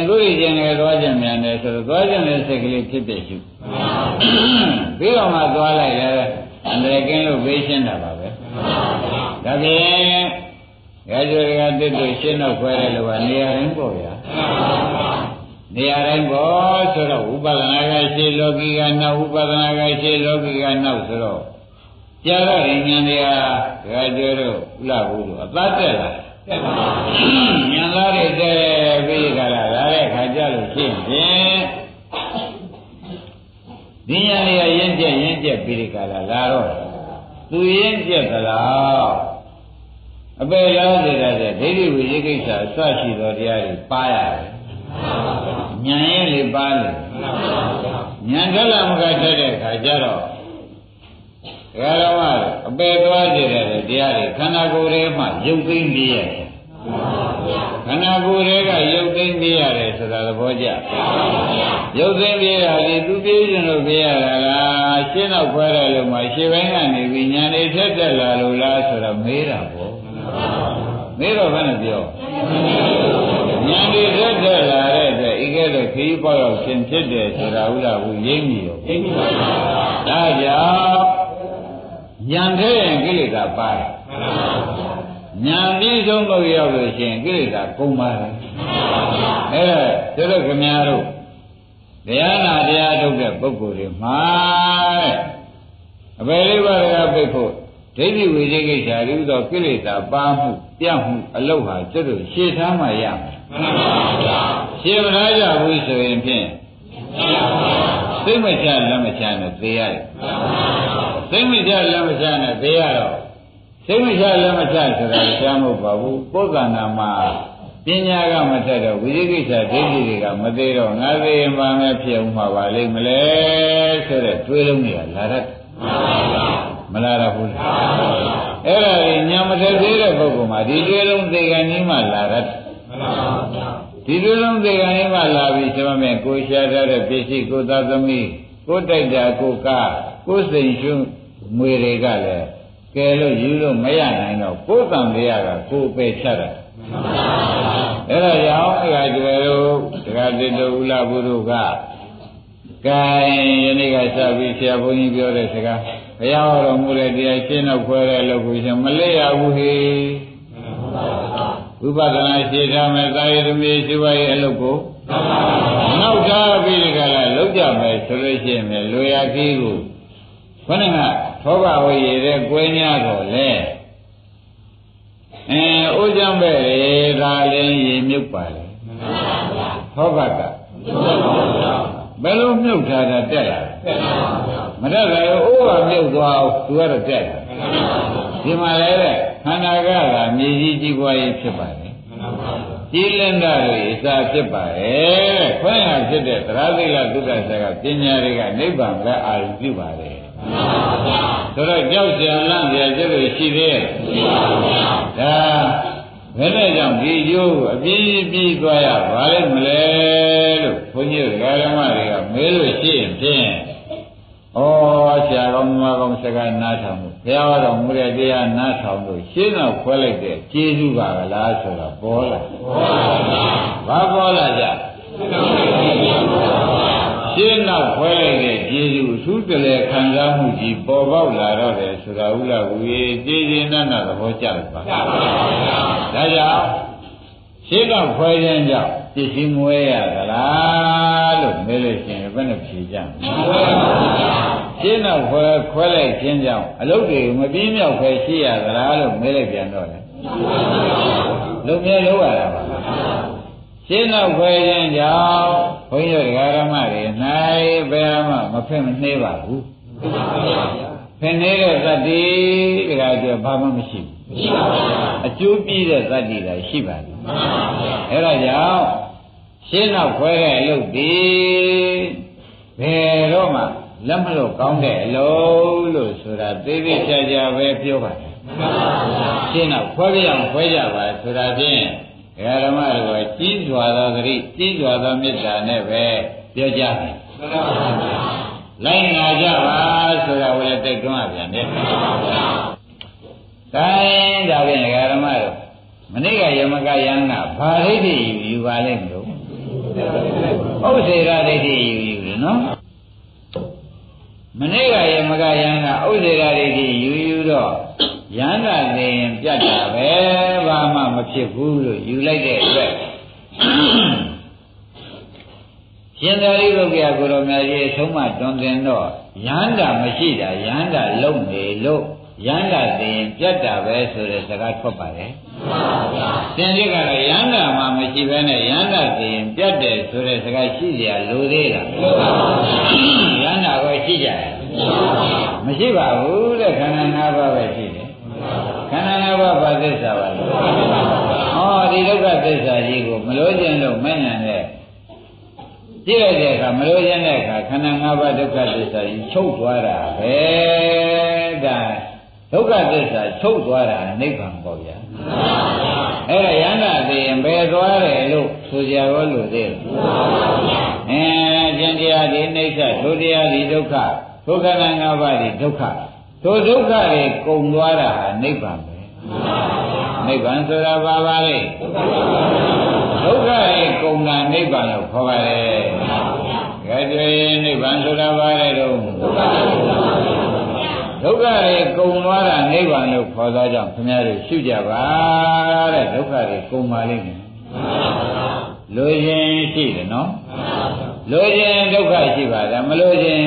ကိုယ်ကြီးခြင်းနဲ့သွားခြင်းမြန်တယ်ဆိုတော့သွားခြင်းတဲ့စိတ်ကလေးဖြစ်ဖြစ်ရှုပြီးတော့မှသွားလိုက်ရအန္တရာယ်ကင်းလို့ဘေးရှင်းတာပါပဲဒါဖြင့်ရကြရတဲ့တို့ရှင်းတော့ခွဲတယ်လို့ကနေရာတိုင်းပေါ့ဗျာနေရာတိုင်းပေါ့ဆိုတော့ဥပဒနာကရှင်းလောကီကနောက်ဥပဒနာကရှင်းလောကီကနောက်ဆိုတော့ကြာတော့ဉာဏ်တွေကရကြတို့ဥလာဘူးလို့အသက်တက်လာဉာဏ်သားတွေတဲ့ပြီးကြလာတဲ့ခါကြလို့ရှင်းဖြင့်ဒီဉာဏ်တွေကရင်းကျက်ပြီးကြလာတော့သူရင်းကျက်သလား အပေလားစေတဲ့ဒိဋ္ဌိဝိသိကိစ္စအစရှိသောတရားတွေပါရတယ်ဉာဏ်ရဲ့လေပါလေဉာဏ်ထက်လာမကတတ်တဲ့ခါကျတော့ဒါကတော့အပေသွားစေတဲ့တရားတွေခန္ဓာကိုယ်ထဲမှာရုပ်သိမ်းနေရတယ်ခန္ဓာကိုယ်ထဲကရုပ်သိမ်းပြရတယ်ဆိုတာသဘောကျရုပ်သိမ်းပြရလေသူပြေးခြင်းလို့ပြရတာလားရှင်းတော့ခွဲတယ်လို့မှရှင်းပိုင်းကနေပြီးညာနေထက်တက်လာလို့လားဆိုတော့မေးတာပေါ့မေးတော့ဘယ်နဲ့ပြောညာနေထက်တက်လာတဲ့အတွက်ဤကဲ့သို့ခရီးပေါရောက်ရှင်ဖြစ်တယ်ဆိုတာဥလားဘူးရင်းမိရောဒါကြောင့်ဉာဏ်ထဲရင်ကိလေသာပါတယ်ဉာဏ်ပြီးဆုံးလို့ရောက်လို့ရှိရင်ကိလေသာကုန်ပါတယ်အဲ့ဒါတို့ခင်ဗျားတို့တရားနာတရားထုတ်တဲ့ပုဂ္ဂိုလ်တွေမှာအပေလေးပါးကပြိဖို့ဒိဋ္ဌိဝိသိကိစ္စရူသောကိလေသာပါမှုပြတ်မှုအလုတ်ဟာကျွတ်တို့ရှေ့ထားမှရမယ်ရှေ့မထားကြဘူးဆိုရင်ဖြင့်သိမချလက်မချနဲ့သေရတယ်သိမချလက်မချနဲ့သေရတော့သိမချလက်မချဆိုတာရှားမဟုတ်ပါဘူးပုဂ္ဂနာမှာပညာကမထက်တော့ဝိသိကိစ္စဒိဋ္ဌိတွေကမသေးတော့ငါသိရင်ပါမယ်ဖြစ်အောင်မှာပါလိမ့်မလဲဆိုတဲ့တွေးလုံးတွေကလာတတ်မလာတော့ဘူးအဲ့ဒါကြီးညာမထက်သေးတဲ့ပုဂ္ဂိုလ်မှာဒီတွေးလုံးသေကံကြီးမှလာတတ်ဒီတွေးလုံးသေကံကြီးမှလာပြီးဆိုမှကိုရှားထားတဲ့ပစ္စည်းကိုသားသမီးကိုတိုက်တာကိုကားကိုစိန်ရှုငွေတွေကလည်းကဲလို့ယူလို့မရနိုင်တော့ကိုယ်တန်တရားကကိုယ်ပဲချတာအဲ့ဒါကြောင့်အဲ့ဒါကျွယ်တို့တရားတိတုဥလာဘုရုကကဲယနေ့ကစပြီးဆရာဘုန်းကြီးပြောတဲ့စကားဘုရားဟောတော်မူတဲ့တရားရှင်းတော့ခွဲတဲ့လို့ကိုရှင်မလေးရဘူးဟေဝိပဿနာရှင်းထားမယ်သာယသမီးရှိပါရဲ့အလုပ်ကိုနောက်ထားပြီးဒီကလာလောက်ကြမယ်ဆိုလို့ရှိရင်လွေရခီးကိုခொနကသောဘဝရည်တဲ့ကွဲများတော့လေဥကြံပဲလေဒါလည်းရေမြုပ်ပါလေသောဘကဘယ်လိုမြုပ်ထားတာတက်လာမတက်လည်းဥကမြုပ်သွားအောင်သူကတော့တက်လာဒီမှာလည်းခန္ဓာကမြေကြီးကြီးပွားရေးဖြစ်ပါလေကြီးလင်းတာတွေအစာဖြစ်ပါရဲ့ခွင့်ရဖြစ်တဲ့သရသိလသုဒ္ဓဆရာကပညာတွေကနိဗ္ဗာန်ကအာရုံပြုပါလေဆိုတော့ကြောက်ကြံလန့်ကြကျလို့ရှိသေးရဲ့ဒါဘယ်နဲ့ကြောင့်ဒီကျိုးကိုအပြည့်ပြည့်သွားရပါလိမ့်မလဲလို့ဘုန်းကြီးဓမ္မတွေကမေးလို့ရှိရင်ဖြင့်ဩဆရာကောင်းမကောင်းစကားနားထောင်လို့ဘုရားတော်မူတဲ့တရားနားထောင်လို့ရှင်းတော့ခွဲလိုက်တဲ့ကျေးဇူးပါကလားဆိုတော့ပေါ်လာဘာပေါ်လာကြရှင်းတော့ခွဲလိုက်တဲ့ကျေးဇူးအထူးတလဲခံစားမှုကြီးပေါ်ပေါက်လာတော့တယ်ဆိုတာဥလားဝေကျေးဇူးနဲ့သဘောကျတယ်ပါဒါကြောင့်ရှင်းတော့ခွဲခြင်းကြောင့်ပစ္စည်းမွေးရသလားလို့မေးလို့ရှိရင်ဘယ်နဲ့ဖြေကြမလဲရှင်းတော့ခွဲလိုက်ခြင်းကြောင့်အလုပ်တွေမပြင်းမြောက်ခဲရှိရသလားလို့မေးလိုက်ပြန်တော့လေလုံမြဲလို့ရတာပါရှင်းတော့ခွဲခြင်းကြောင့်ဘုန်းကြီးတို့ဓမ္မတွေနိုင်ဘယ်မှမဖက်မနှေးပါဘူးဖက်နေတဲ့သတ္တိတရားကျော်ဘာမှမရှိဘူးအကျိုးပြည့်တဲ့သတ္တိလည်းရှိပါတယ်အဲ့ဒါကြောင့်ရှင်းတော့ခွဲတဲ့အလုပ်ဒီဘယ်တော့မှလက်မလို့ကောင်းတဲ့အလုပ်လို့ဆိုတာသေးသေးချာချာပဲပြောပါတယ်ရှင်းတော့ခွဲပြအောင်ခွဲကြပါဆိုတာဖြင့်ဓမ္မတွေကကြီးစွာသောသတိကြီးစွာသောမေတ္တာနဲ့ပဲပြောကြတယ်လိုက်နာကြပါဆိုတာကိုလည်းတိုက်တွန်းရပြန်တယ်တိုင်းဒါဖြင့်ဓမ္မတို့မနေ့ကယမကယံကဘာဒိဋ္ဌိယူပါလိမ့်မလို့ဥစ္စေရဒိဋ္ဌိယူတယ်နော်မနေ့ကယမကယံကဥစ္စေရဒိဋ္ဌိယူတော့ယန္တာနေရင်ပြတ်တာပဲဘာမှမဖြစ်ဘူးလို့ယူလိုက်တဲ့အတွက်ရှင်သာရိပုတ္တရာကိုယ်တော်မြတ်ကြီးဆုံးမတွင်တင်တော့ယန္တာမရှိတာယန္တာလုံးနေလို့ယန္တာသိရင်ပြတ်တာပဲဆိုတဲ့စကားထွက်ပါတယ်သင်္ကြန်ကတော့ယန္တာမှမရှိဘဲနဲ့ယန္တာသိရင်ပြတ်တယ်ဆိုတဲ့စကားရှိเสียလိုသေးလားယန္တာကိုရှိကြတယ်မရှိပါဘူးတဲ့ခန္ဓာ၅ပါးပဲရှိတယ်ခ န္ဓာ၅ပါးဘာသစ္စာပါလဲဟောဒီဒုက္ခသစ္စာကြီးကိုမလို့ခြင်းလို့မဉဏ်နဲ့ကြည့်လိုက်တဲ့အခါမလို့ခြင်းတဲ့အခါခန္ဓာ၅ပါးဒုက္ခသစ္စာကြီးချုပ်သွားတာပဲဒါဒုက္ခသစ္စာချုပ်သွားတာနိဗ္ဗာန်ပေါ့ဗျာအဲ့ဒါယန္တာသိရင်ဘယ်သွားတယ်လို့ဆိုကြရောလို့သိတယ်ကျင်တရားဒီအိဋ္ဌထိုတရားဒီဒုက္ခဒုက္ခနာ၅ပါးဒီဒုက္ခထိုဒုက္ခတွေကုန်သွားတာနိဗ္ဗာန်ပဲနိဗ္ဗာန်ဆိုတာဘာပါလဲဒုက္ခတွေကုန်တာနိဗ္ဗာန်လို့ခေါ်ပါတယ်ကဲတွေ့နိဗ္ဗာန်ဆိုတာဘာလဲတော့ဒုက္ခတွေကုန်သွားတာနိဗ္ဗာန်လို့ခေါ်သောကြောင့်ခင်ဗျားတို့ရှုကြပါတဲ့ဒုက္ခတွေကုန်ပါလိမ့်မယ်လိုခြင်းရှိတယ်နော်လိုခြင်းဒုက္ခရှိပါတယ်မလိုခြင်း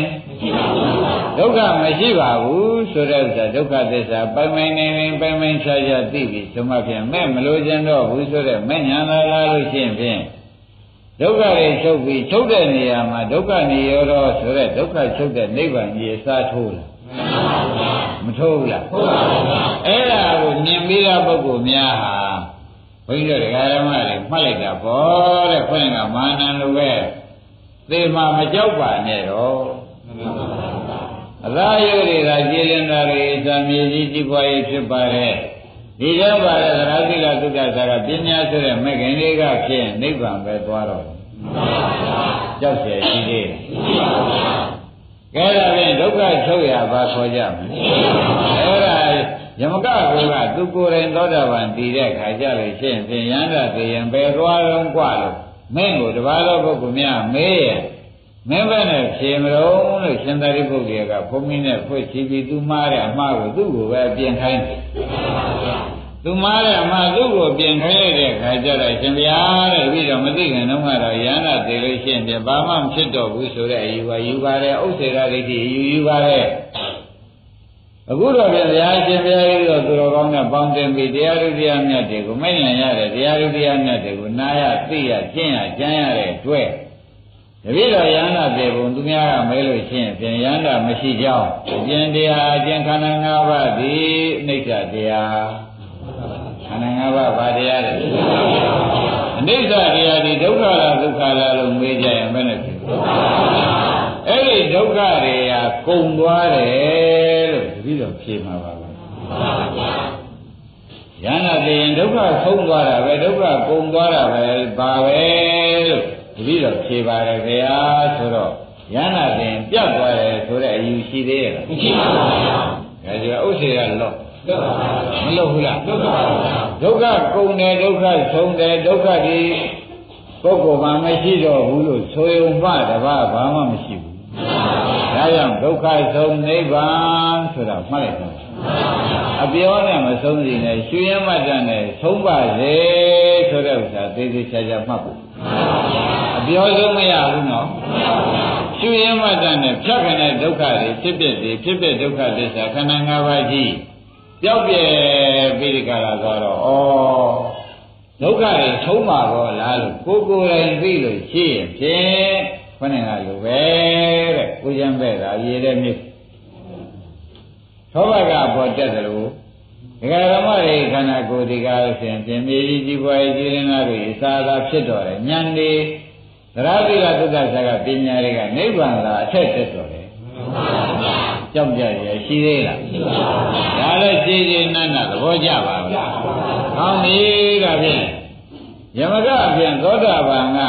ဒုက္ခမရှိပါဘူးဆိုတဲ့ဥစ္စာဒုက္ခသစ္စာပိုင်ပိုင်နေနေပိုင်ပိုင်ခြားခြားသိပြီဆိုမှဖြင့်မဲ့မလိုခြင်းတော့ဘူးဆိုတဲ့မဲ့ညာလာလို့ရှိရင်ဖြင့်ဒုက္ခတွေချုပ်ပြီးချုပ်တဲ့နေရာမှာဒုက္ခនិရောဓဆိုတဲ့ဒုက္ခချုပ်တဲ့နိဗ္ဗာန်ကြီးအစားထိုးလာမထိုးဘူးလားထိုးပါဘူးအဲ့ဒါကိုမြင်ပြီးတဲ့ပုဂ္ဂိုလ်များဟာဘုန်းကြီးတို့ဓမ္မတွေမှတ်လိုက်တာပေါ့တဲ့ခွင့်ကမာနံလိုပဲသေမှာမကြောက်ပါနဲ့တော့အသာယုတွေကကြည်လင်တာတွေဇာမြေကြီးကြီးပွားရေးဖြစ်ပါတယ်ဒီကြောင့်ပါလေသရသီလသုဒ္ဓဆာကပညာဆိုတဲ့မဲ့ခင်လေးကဖြင့်နိဗ္ဗာန်ပဲသွားတော့ကြောက်เสียရှိသေးတယ်ကဲဒါဖြင့်ဒုက္ခချုပ်ရပါခေါ်ကြမယ်အဲ့ဒါယမကကိုကသူကိုယ်တိုင်သောတာပန်တည်တဲ့ခါကြလို့ရှိရင်ဖြင့်ယန္တာသေရင်ပဲသွားတော့กว่าလို့မင်းကိုတပါးသောပုဂ္ဂိုလ်များမေးရဲ့မင်းဘယ်နဲ့ဖြေမလို့လို့ရှင်သာရိပုတ္တရာကဘုန်းကြီးနဲ့ဖွင့်ချပြီးသူမှားတဲ့အမှားကိုသူ့ကိုပဲပြင်ခိုင်းတယ်သူမှားတဲ့အမှားသူ့ကိုပြင်ခိုင်းတဲ့ခါကျတော့ရှင်ဗျာတဲ့ပြီးတော့မသိခင်တုန်းကတော့ယန္တာသေလို့ရှိရင်ပြဘာမှမဖြစ်တော့ဘူးဆိုတဲ့အယူပါယူပါတယ်ဥစ္စေရဒိဋ္ဌိယူပါတယ်အခုတော့ဗျာရှင်ဗျာကြီးတော့သူတော်ကောင်းနဲ့ပေါင်းတင်ပြီးတရားဓုတရားမြတ်တွေကိုမိတ်လည်ရတဲ့တရားဓုတရားမြတ်တွေကိုနာရသိရကျင့်ရကြမ်းရတဲ့အတွက်တပည့်တော်ယန္တာပြေပုံသူများကမဲလို့ရှိရင်ပြန်ယန္တာမရှိကြောင်းအကျင့်တရားအကျင့်ခန္ဓာ၅ပါးသည်အနိစ္စတရားခန္ဓာ၅ပါးဘာတရားလဲအနိစ္စတရားဒီဒုက္ခလားဒုက္ခလားလို့မေးကြရင်ဘယ်နဲ့ဖြစ်အဲ့ဒီဒုက္ခတွေကကုန်သွားတယ်လို့တပည့်တော်ဖြေမှာပါပဲယန္တာပြေရင်ဒုက္ခဆုံးသွားတာပဲဒုက္ခကုန်သွားတာပဲဘာပဲလို့တပည့်တော်ဖြေပါတယ်ခင်ဗျာဆိုတော့ယန္တာပင်ပြတ်သွားတယ်ဆိုတဲ့အယူရှိသေးရဲ့လားမရှိပါဘူးခင်ဗျာဒါကြဥစ္စေရလော့မလို့ဘူးလားဒုက္ခကုန်တယ်ဒုက္ခဆုံးတယ်ဒုက္ခဒီပုဂ္ဂိုလ်မှမရှိတော့ဘူးလို့ဆိုရုံမှတပါးဘာမှမရှိဘူးဒါကြောင့်ဒုက္ခဆုံးနိဗ္ဗာန်ဆိုတာမှတ်လိုက်တော့အပြောနဲ့မဆုံးစီနဲ့ရှုရမှတ်တဲ့နဲ့ဆုံးပါစေဆိုတဲ့ဥစ္စာသေသေးချာချာမှတ်ဖို့အပြောဆုံးမရဘူးနော်ရှုရမှတ်တဲ့နဲ့ဖြတ်ခနဲ့ဒုက္ခတွေဖြစ်ဖြစ်ဒုက္ခသစ္စာခန္ဓာ၅ပါးကြီးပြောက်ပြဲပြီးဒီကလာသွားတော့ဒုက္ခတွေဆုံးပါတော့လားလို့ကိုယ်တိုင်သိလို့ရှိရင်ဖြင့်ခொနဲ့ကလိုပဲတဲ့ကိုကျမ်းပဲ့တာရေတဲ့မြစ်သောဘကပေါ်တက်တယ်လို့ဒကာဓမ္မတွေခန္ဓာကိုယ်ဒီကားလို့ဆိုရင်ပြင်မြေကြီးကြီးပွားကြီးကြီးရင်းသားတွေအစာသာဖြစ်တော်တယ်ဉာဏ်တွေသရတိကသုဒ္ဓဆာကပညာတွေကနိဗ္ဗာန်သာအထက်တက်တော်တယ်ကြောက်ကြရရှိသေးလားရှိပါဘူးဒါလည်းရှိရှိနတ်နတ်သဘောကျပါဘူးလားကောင်းပြီဒါဖြင့်ယမကအပြင်သောတာပန်က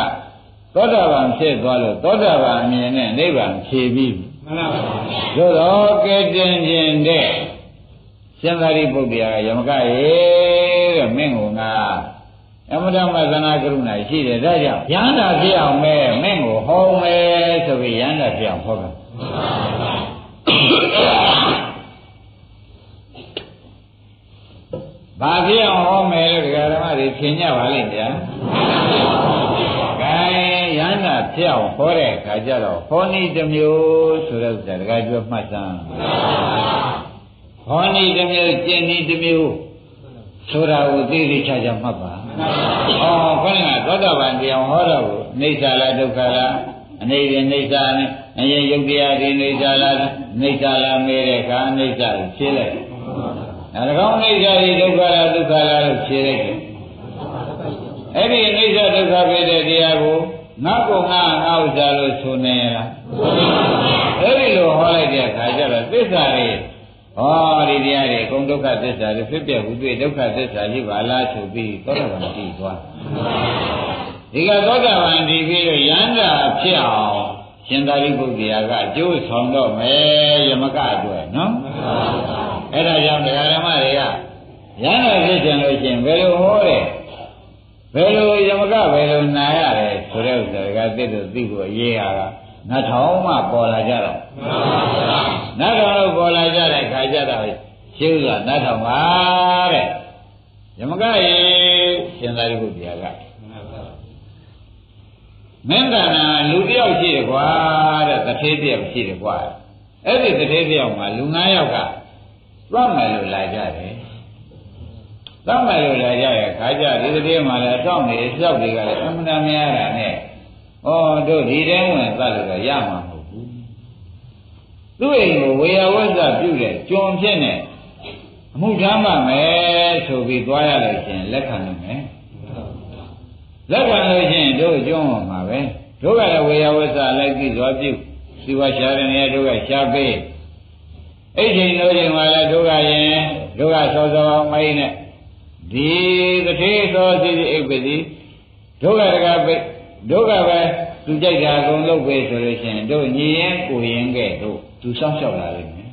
သောတာပန်ဖြစ်သွားလို့သောတာပန်အမြင်နဲ့နိဗ္ဗာန်ဖြေပြီးမှန်ပါပါသို့တော့ကဲတင်ခြင်းတဲ့ရှင်သာရိပုတ္တရာယမကရေတဲ့မင်းကအမတမသနာကရုဏာရှိတယ်ဒါကြောင့်ယန္တာဖြစ်အောင်မဲမင်းကိုဟောမယ်ဆိုပြီးယန္တာဖြစ်အောင်ဟောတယ်ဘာဖြစ်အောင်ဟောမယ်လို့ဒကာဓမ္မတွေဖြေညပါလိမ့်ဗျာကဲယန္တာဖြစ်အောင်ဟောတဲ့အခါကျတော့ဟောနည်းတစ်မျိုးဆိုတဲ့ဥစ္စာဒကာပြောမှတ်စမ်းဟောနည်းတစ်မျိုးကျင့်နည်းတစ်မျိုးဆိုတာကိုသိသိချာချာမှတ်ပါ။ခေါင်းကသောတာပန်တရားဟောတော့ကိုအိဋ္ဌာလားဒုက္ခလားအနေဖြင့်အိဋ္ဌာနဲ့အရင်ယုတ်တရားဒီအိဋ္ဌာလားအိဋ္ဌာလားမေးတဲ့အခါအိဋ္ဌာကိုဖြေလိုက်။ဟ ဒါကောင်အိဋ္ဌာဒီဒုက္ခလားဒုက္ခလားလို့ဖြေလိုက်တယ်အဲ့ဒီအိဋ္ဌာဒုက္ခဖြစ်တဲ့တရားကိုငါကငါဥစ္စာလို့ဆိုနေရလားအဲ့ဒီလိုဟောလိုက်တဲ့အခါကျတော့သစ္စာတွေဟောဒီတရားတွေအကုန်ဒုက္ခသစ္စာတွေဖြစ်ပြဟုတွေ့ဒုက္ခသစ္စာကြီးပါလားဆိုပြီးသောတာပန်တည်သွားဒီကသောတာပန်တည်ပြီးတော့ယန္တာဖြစ်အောင်ရှင်သာရိပုတ္တရာကအကျိုးဆောင်တော့မယ်ယမကအတွက်နော်အဲ့ဒါကြောင့်တရားဓမ္မတွေကယန္တာဖြစ်ကြလို့ရှင်ဘယ်လိုဟောတယ်ဘယ်လိုယမကဘယ်လိုနာရတယ်ဆိုတဲ့ဥစ္စာကသိလို့သိဖို့အရေးဟာကနှထောင်မှပေါ်လာကြတော့နှထောင်လို့ပေါ်လာကြတဲ့ခါကျတော့ရှင်းဥစွာနှထောင်ပါတဲ့ယမကရေရှင်သာရိပုတ္တရာကမင်းကနာလူတယောက်ရှိတယ်ကွာတဲ့တထေးတယောက်ရှိတယ်ကွာအဲ့ဒီတထေးတယောက်မှာလူ9ယောက်ကသွားမယ်လို့လာကြတယ်သွားမယ်လို့လာကြတဲ့ခါကျဒီတထေးမှာလည်းအဆောင်နေအလျှောက်တွေကလည်းအမှန်တမ်းများတာနဲ့ဩတို့ဒီတဲဝင်သတ်လို့တော့ရမှာမဟုတ်ဘူးသူ့အိမ်ကိုဝေယဝစ္စပြုတဲ့ကျွန်ဖြစ်နေအမှုထမ်းပါမယ်ဆိုပြီးသွားရလို့ရှင်လက်ခံနိုင်မယ်လက်ခံလို့ရှိရင်တို့ကျွန်းမှာပဲတို့ကလည်းဝေယဝစ္စလိုက်ပြီးသွားပြုစီဝါရှာတဲ့နေရာတို့ကရှားပေးအဲ့ချိန်တို့ချိန်မှာလည်းတို့ကရင်တို့ကစောစောမိုင်းနဲ့ဒီတထေးသောစီစီအိပ်ပစီတို့ကတကားပိတ်တို့ကပဲသူကြိုက်တာအကုန်လုပ်ပေးဆိုလို့ရှိရင်တို့ညီရင်ကိုရင်ကဲ့တို့သူစောင့်ရှောက်လာလိမ့်မယ်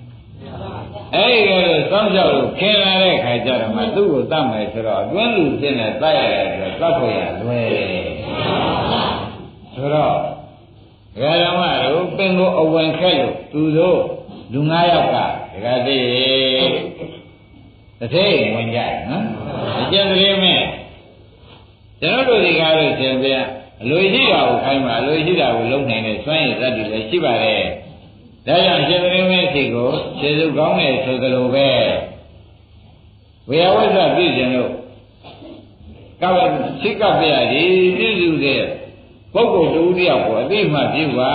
အဲ့ဒီကဲစောင့်ရှောက်လို့ခင်လာတဲ့ခါကျတော့မှသူ့ကိုတတ်မယ်ဆိုတော့အတွင်းလူစင်းနဲ့တတ်ရတယ်ဆိုတော့တတ်ဖို့ရလွယ်ဆိုတော့ဒကာဓမ္မတို့ပင်ကိုအဝင်ခက်လို့သူတို့လူ9ယောက်ကဒကာသိတထေးဝင်ကြနော်အကျဉ်းသေးမဲ့ကျွန်တော်တို့ဒီကားလို့သင်ပြန်အလိုရှိတာကိုခိုင်းမှာအလိုရှိတာကိုလုံနိုင်တဲ့စွမ်းရည်သတ္တိလည်းရှိပါတယ်။ဒါကြောင့်ရှင်သမီးမင်းစီကိုခြေစုကောင်းတယ်ဆိုသလိုပဲဝေယဝစ္စပြည့်ခြင်းလို့ကပ်စိတ်ကပ်ပြရည်ပြည့်စုတဲ့ပုဂ္ဂိုလ်တူတယောက်ကိုအသိမှပြုပါ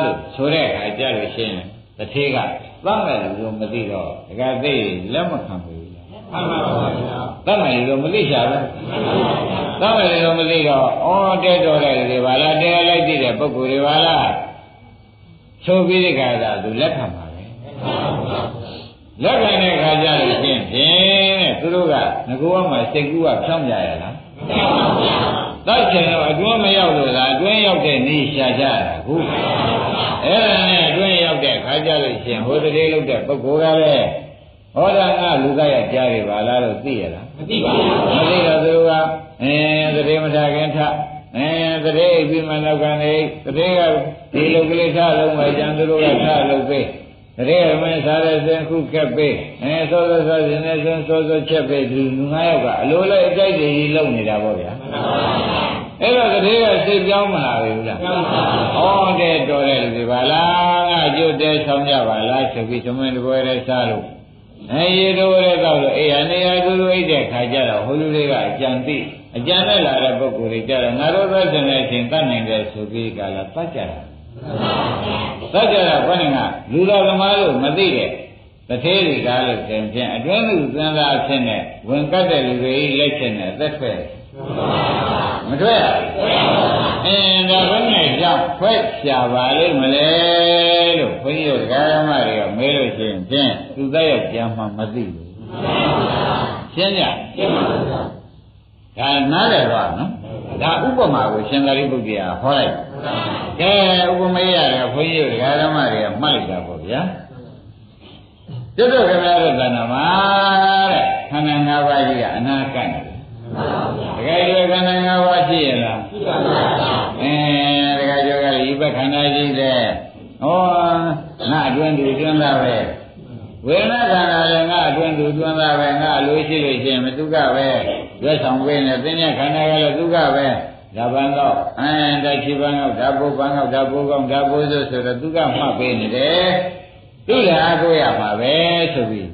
လို့ဆိုတဲ့အခါကျလို့ရှိရင်တထေးကသတ်မယ်လို့မသိတော့ဒကာသိလက်မခံဘူး။မှန်ပါပါဗျာ။သတ်မယ်လို့မသိချာဘူး။သတ်မယ်လို့မသိတော့ဩတဲတော်တဲ့တွေပါလားတဲလိုက်သိတဲ့ပုဂ္ဂိုလ်တွေပါလားဆိုပြီးဒီကသာသူလက်ခံပါပဲ။လက်ခံတဲ့အခါကျလို့ရှိရင်ဖြင့်သူတို့ကငကောမှစိတ်ကူးကဖြောင်းကြရလား။မှန်ပါဗျာ။သတ်ချင်တော့အတွင်းမရောက်လို့လားအတွင်းရောက်တဲ့နေရှာကြတာဟုတ်။အဲ့ဒါနဲ့အတွင်းရောက်တဲ့ခါကြလို့ရှိရင်ဟိုတည်းလုပ်တဲ့ပုဂ္ဂိုလ်ကလည်းဟောတာကလူကရကြားရပါလားလို့သိရလားမသိပါဘူးမသိတော့သူကသတိမထားခင်ထသတိပြီးမှနောက်ကနေသတိကဒီလိုကလေးထားလုံးပဲကျန်သူတို့ကထားလို့ပေးသတိကမင်းစားတဲ့စင်ခုကက်ပေးစောစောစောစင်နဲ့စင်စောစောချက်ပေးသူလူ9ယောက်ကအလိုလိုက်အကြိုက်ကြီးလုံနေတာပေါ့ဗျာအဲ့တော့တည်းကစိတ်ပြောင်းမလာဘူးလားဩတဲ့တော်တဲ့လူတွေပါလားငါကြွတဲ့ဆောင်ကြပါလားဆိုပြီးသမင်းတပွဲလေးစားလို့ရေတော်ရဲတော့လို့အေးအနေရသူတို့အိတ်တဲ့ခါကျတော့ဟိုလူတွေကအကြံသိအကြံနဲ့လာတဲ့ပုဂ္ဂိုလ်တွေကြတော့ငါတို့သက်တဲ့အချိန်တတ်နိုင်တယ်ဆိုပြီးကလာတတ်ကြတာတတ်ကြတာဘယ်နဲ့ကလူတော်သမားတို့မသိတဲ့တထေးတွေကလို့သင်ဖြင့်အတွင်းလူသင်္သာဖြစ်နေဝင်ကတ်တဲ့လူတွေလက်ချက်နဲ့သက်ထွက်မထွက်ဒါဘယ်နဲ့ကြောင့်ဖွဲ့ရှာပါလိမ့်မလဲလို့ဘုန်းကြီးတို့ဓမ္မတွေကမေးလို့ရှိရင်ဖြင့်သူသက်ရောက်ကြမ်းမှမသိဘူးရှင်းကြဒါနားလည်တော့နော်ဒါဥပမာကိုရှင်သာရိပုတ္တရာဟောလိုက်ကဲဥပမာရတယ်ဘုန်းကြီးတို့ဓမ္မတွေကမှတ်လိုက်တာပေါ့ဗျာကျွတ်တို့ခင်ဗျားတို့ကဏ္ဍမှာတဲ့ခန္ဓာ၅ပါးကြီးကအနာကန့်တယ်တကယ်ကျွခန္ဓာ၅ပါးရှိရလားရှိပါပါတကယ်ကျွကဒီဘက်ခန္ဓာရှိတယ်ဟောငါအတွင်းသူတွန်းတာပဲဝေဒနာခန္ဓာလည်းငါအတွင်းသူတွန်းတာပဲငါအလိုရှိလို့ရှိရင်မသူကပဲရွက်ဆောင်ပေးနေသင်္ညခန္ဓာကလည်းသူကပဲဒါပန်းတော့တချိပန်းတော့ဓာပုပန်းတော့ဓာပုကောင်းဓာပုဆိုဆိုတော့သူကမှတ်ပေးနေတယ်သူလည်းအားကိုးရမှာပဲဆိုပြီး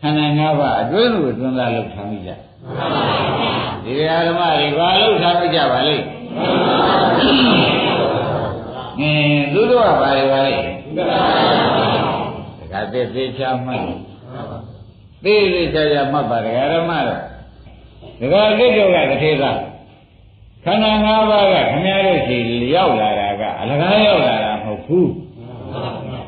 ခန္ဓာ၅ပါးအတွင်းသူတွန်းတာလို့ထားမိကြဒီဓမ္မတွေဘာလို့ထားမိကြပါလိမ့်သူတို့ကဘာတွေပါလိမ့်တခါတည်းသိချမှတ် သေးသေးချာချာမှတ်ပါဒကာဓမ္မတို့ဒကာသစ်တို့ကတထေသာခန္ဓာ၅ပါးကခင်ဗျားတို့ရှိရောက်လာတာကအလကားရောက်လာတာမဟုတ်ဘူး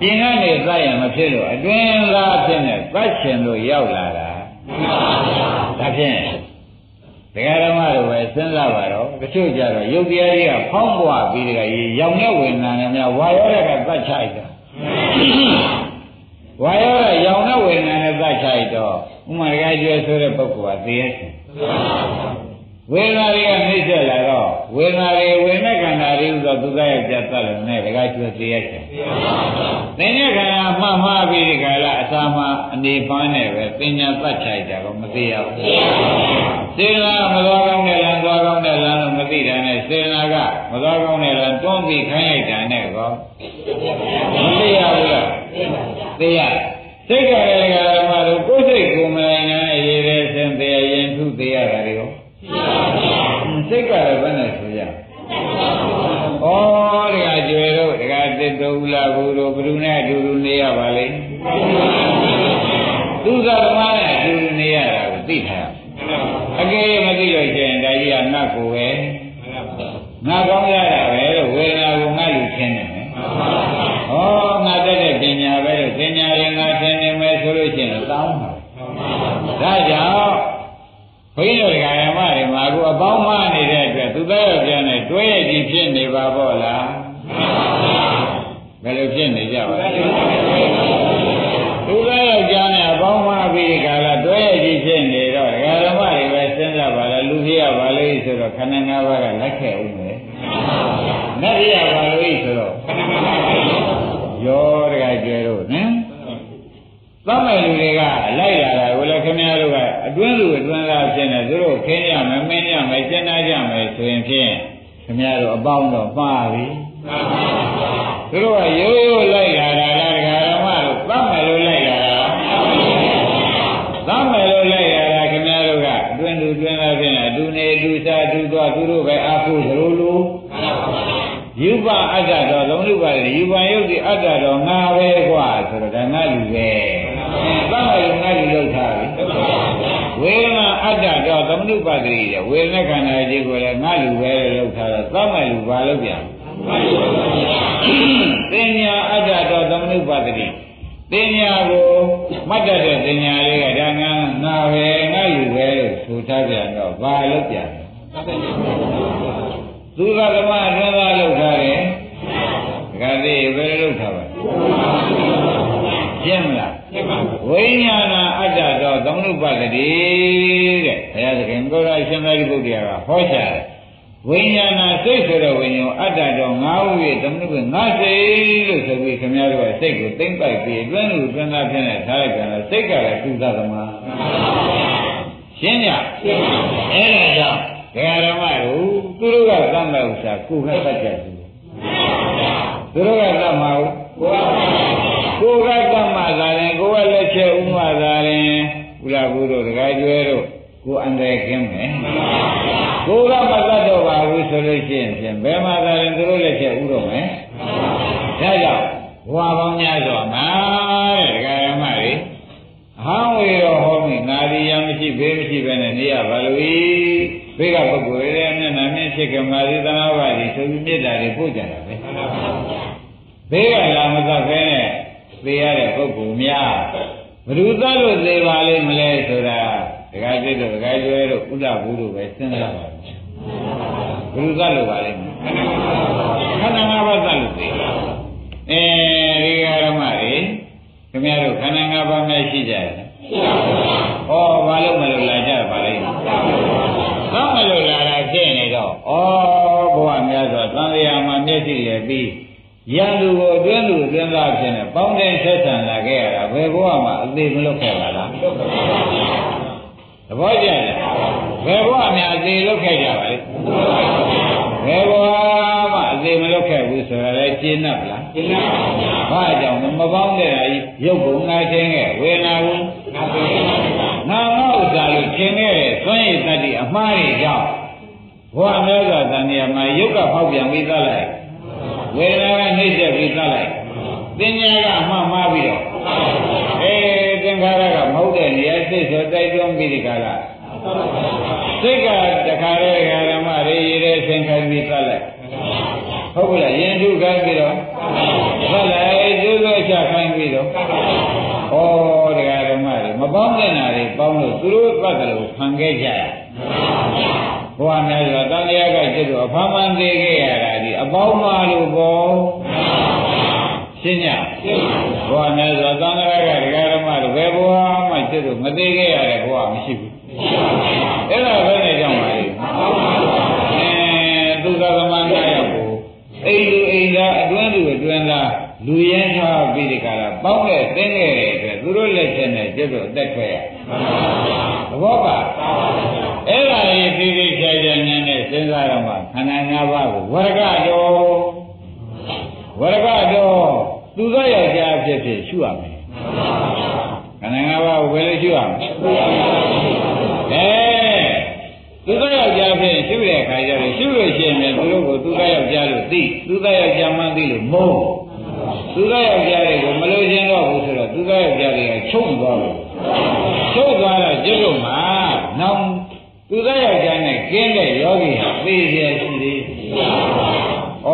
ပြင်ကနေသတ်ရင်မဖြစ်လို့အတွင်းသားဖြစ်နေသတ်ချင်လို့ရောက်လာတာဒါဖြင့်ဒကာဓမ္မတို့ပဲစဉ်းစားပါတော့တချို့ကြတော့ယုတ်တရားကြီးကဖောင်းပွားပြီးတကကြီးရောင်တဲ့ဝေဒနာနဲ့များဝါရောတဲ့ကသတ်ချလိုက်တာဝါရောတဲ့ရောင်တဲ့ဝေဒနာနဲ့သတ်ချလိုက်တော့ဥမာဒကာကျွဲဆိုတဲ့ပုဂ္ဂိုလ်ကသိရဲ့ဝေဒနာတွေကနှိမ့်ဆက်လာတော့ဝေဒနာတွေဝေဒနာခန္ဓာတွေဥသောသူသားရဲ့ပြတ်သက်လို့နဲ့ဒကာကျွဲသိရဲ့သင်္ညခန္ဓာမှားပြီးဒီကလာအစာမှာအနေပန်းနဲ့ပဲပညာသတ်ချလိုက်တာကမသိရဘူးစေနာမသွားကောင်းတဲ့လမ်းသွားကောင်းတဲ့လမ်းလို့မသိတာနဲ့စေနာကမသွားကောင်းတဲ့လမ်းတွန်းပြီးခိုင်းလိုက်တာနဲ့ကောမသိရဘူးလားသိရစိတ်ကလည်းဓမ္မတို့ကိုယ်စိတ်ကိုမနိုင်နိုင်ရည်ရဲစင်သေးရင်ထုသေးရတာတွေရောစိတ်ကလည်းဘယ်နဲ့ဆိုရဩဒကာကျွေတို့ဒကာတစ်တို့ဥလာဘူးတို့ဘုရုနဲ့အတူတူနေရပါလိမ့်သူကဓမ္မနဲ့အတူတူနေရတာကိုသိထားအကယ်မသိလို့ရှိရင်ဒါကြီးကငါ့ကိုပဲငါကောင်းရတာပဲလို့ဝေဒနာကိုငါလူချင်းနေမယ်ဩငါတက်တဲ့ပညာပဲလို့ပညာရင်ငါသင်နေမယ်ဆိုလို့ရှိရင်တောင်းပါဒါကြောင့်ဘုန်းကြီးတို့ဓမ္မတွေမှာအခုအပေါင်းမနေတဲ့အတွက်သူသားရောပြန်နေတွဲရည်ဖြစ်နေပါပေါ့လားဘယ်လိုဖြစ်နေကြပါလဲသူသားရောပြန်နေအပေါင်းမပြီးခါလာတွဲရည်ဖြစ်နေတော့ဓမ္မတွေပဲစဉ်းစားပါလားလူကြီးရပါလိမ့်ဆိုတော့ခန္ဓာ၅ပါးကလက်ခဲ့ဦးမယ်နတ်ရပါလိမ့်ဆိုတော့ရောတကကြွယ်တော့နော်သတ်မဲ့လူတွေကလိုက်လာတာကိုလည်းခင်ဗျားတို့ကအတွင်းလူအတွင်းသားဖြစ်နေသူတို့ခင်းရမယ်မင်းရမယ်ကျင့်နာကြမယ်ဆိုရင်ဖြင့်ခင်ဗျားတို့အပေါင်းတော့မှားပြီသူတို့ကရိုးရိုးလိုက်လာတာလားဒကာဓမ္မတို့သတ်မဲ့လို့လိုက်လာတာသတ်မဲ့လို့လိုက်လာတာခင်ဗျားတို့ကအတွင်းလူအတွင်းသားဖြစ်နေအတူနေအတူစားအတူသွားသူတို့ပဲအားကိုးသလိုလိုယူပအတ္တတော်သုံးလူပါတယ်ယူပယုတ်ဒီအတ္တတော်ငါပဲกว่าဆိုတော့ဒါငါလူပဲသတ်မယ်ငါလူလောက်ထားပြီဝေဒနာအတ္တတော်သမနုပတ္တိတဲ့ဝေဒနာခန္ဓာကြီးကိုလည်းငါလူပဲလောက်ထားတော့သတ်မယ်လူဘာလို့ပြန်ပညာအတ္တတော်သမနုပတ္တိပညာကိုမှတ်တတ်တဲ့ပညာလေးကဒါငါပဲငါလူပဲလို့ဆိုထားပြန်တော့ဘာလို့ပြန်သူကဓမ္မအတွင်းသားလောက်ထားတယ်ဒကာသေးဘယ်လိုလုပ်ထားပါရှင်းမလားဝိညာဏအတ္တတော်သမနုပတ္တိတဲ့ဘုရားသခင်ကိုယ်တော်ရှင်သာရိပုတ္တရာကဟောကြားတယ်ဝိညာဏစိတ်ဆိုတဲ့ဝိညာဉ်အတ္တတော်၅ဦးရဲ့သမနုပငါစိတ်လို့ဆိုပြီးခင်ဗျားတို့ကစိတ်ကိုသိမ့်ပိုက်ပြီးအတွင်းလူအတွင်းသားဖြစ်နေထားလိုက်ကြတယ်စိတ်ကလည်းသူသသမားရှင်းကြအဲ့ဒါကြောင့်ဒကာဓမ္မတို့သူတို့ကသတ်မဲ့ဥစ္စာကိုယ်ကတတ်ကြတယ်သူတို့ကသတ်မှာကိုယ်ကသတ်မှာသာရင်ကိုယ်ကလက်ချက်ဥမှာသာရင်ဘုရားဘုတို့ဒကာကျွဲတို့ကိုယ်အန္တရာယ်ကင်းမယ်ကိုယ်ကမသတ်တော့ပါဘူးဆိုလို့ရှိရင်ဖြင့်ဘယ်မှာသာရင်သူတို့လက်ချက်ဥတော့မယ်ဒါကြောင့်ဘဝပေါင်းများစွာမှာတဲ့ဒကာဓမ္မတွေအဟံဝေရောဟောမိငါဒီရမရှိဘေးမရှိပဲနဲ့နေရပါလို့ဘေးကပုဂ္ဂိုလ်ရဲ့မျက်နှာမြင့်ဖြစ်ကမာသီသနာဝါဒီဆိုပြီးမေတ္တာတွေပို့ကြတာပဲဘေးကလာမသတ်ခဲနဲ့သိရတဲ့ပုဂ္ဂိုလ်များဘ누구သတ်လို့သိပါလိမ့်မလဲဆိုတာဒကာจิตတို့ဒကာကျွဲတို့ဥဒ္ဒဘူးတို့ပဲစဉ်းစားပါဘ누구သတ်လို့ပါလိမ့်မလဲခန္ဓာ၅ပါးသတ်လို့သိဒီဃာရမတွေခင်ဗျားတို့ခန္ဓာ၅ပါးမဲ့ရှိကြတယ်ဟောဘာလို့မလို့လာကြပါလိမ့်ဘာမလို့လာတာဖြစ်နေတော့ဩဘဝများစွာသံဃာမှာမျက်စိရပြီးရန်သူကိုအတွင်းသူအတွင်းသားဖြစ်နေပေါင်းတဲ့ဆက်ဆံလာခဲ့ရတာဘယ်ဘဝမှာအသေးမလွတ်ခဲ့ပါလားသဘောကျလားဘယ်ဘဝများအသေးလွတ်ခဲ့ကြပါလိမ့်ဘယ်ဘဝမှာအသေးမလွတ်ခဲ့ဘူးဆိုတာလည်းရှင်း납လားရှင်း납ဘာကြောင့်မပေါင်းတဲ့ရုပ်ကိုငါချင်းခဲ့ဝေဒနာကိုငါငါဥစ္စာလို့ရှင်းခဲ့တဲ့သွမ်းရည်တတ္တိအမှားတွေကြောင့်ဘဝများစွာတန်မြာမှာရုပ်ကဖောက်ပြန်ပြီးသတ်လိုက်ဝေဒနာကနှိမ့်ဆက်ပြီးသတ်လိုက်ပညာကအမှားမှားပြီးတော့ သင်္ခါရကမဟုတ်တဲ့နေရာစိတ်ဆိုတိုက်တွန်းပြီးဒီကလာစိတ်ကတခါတည်းဓမ္မတွေရည်တဲ့ဆင်ခိုင်းပြီးသတ်လိုက်ဟုတ်ကဲ့ရင်ထုခိုင်းပြီးတော့သတ်လိုက်ကျိုးလို့ချခိုင်းပြီးတော့ဩတရားဓမ္မတွေမပေါင်းတဲ့နာတွေပေါင်းလို့သူတို့သတ်တယ်လို့ခံခဲ့ကြရဘုရားများဆိုတန်တရားကကျွတ်တော့အဖမ်းမှန်သေးခဲ့ရတာဒီအပေါင်းမလို့ပေါ့ရှင်းညဘုရားများဆိုတန်တရားကတရားဓမ္မတွေဘယ်ဘုရားမှကျွတ်တော့မသေးခဲ့ရတဲ့ဘုရားမရှိဘူးအဲ့ဒါပဲနဲ့ကြောင့်ပါလေသူသာသမဏရောက်ကိုအိမ်လူအိမ်သားအတွင်းလူအတွင်းသားလူရင်းထားပြီးဒီကလာပေါင်းတဲ့သိခဲ့တဲ့အတွက်သူတို့လက်ချက်နဲ့ကျွတ်တော့အသက်ထွက်ရသဘောပါအဲ့ဒါကြီးသိသိချာချာဉာဏ်နဲ့စဉ်းစားတော့မှခန္ဓာ၅ပါးကိုဝရကတော်သူသောယောက်ျားဖြစ်ဖြစ်ရှုရမယ်ခန္ဓာ၅ပါးကိုဘယ်လိုရှုရမလဲသူသောယောက်ျားဖြစ်ရှုတဲ့အခါကျတော့ရှုလို့ရှိရင်သူတို့ကိုသူသောယောက်ျားလို့သိသူသောယောက်ျားမှန်းသိလို့မုန်းသူသောယောက်ျားတွေကိုမလို့ခြင်းတော့ဘူးဆိုတော့သူသောယောက်ျားတွေကချုပ်သွားလို့ချုပ်သွားတော့ကျွတ်လို့မှာနောက်သူသောယောက်ျားနဲ့ကင်းတဲ့ယောဂီဟာသိရရှိသေးဩ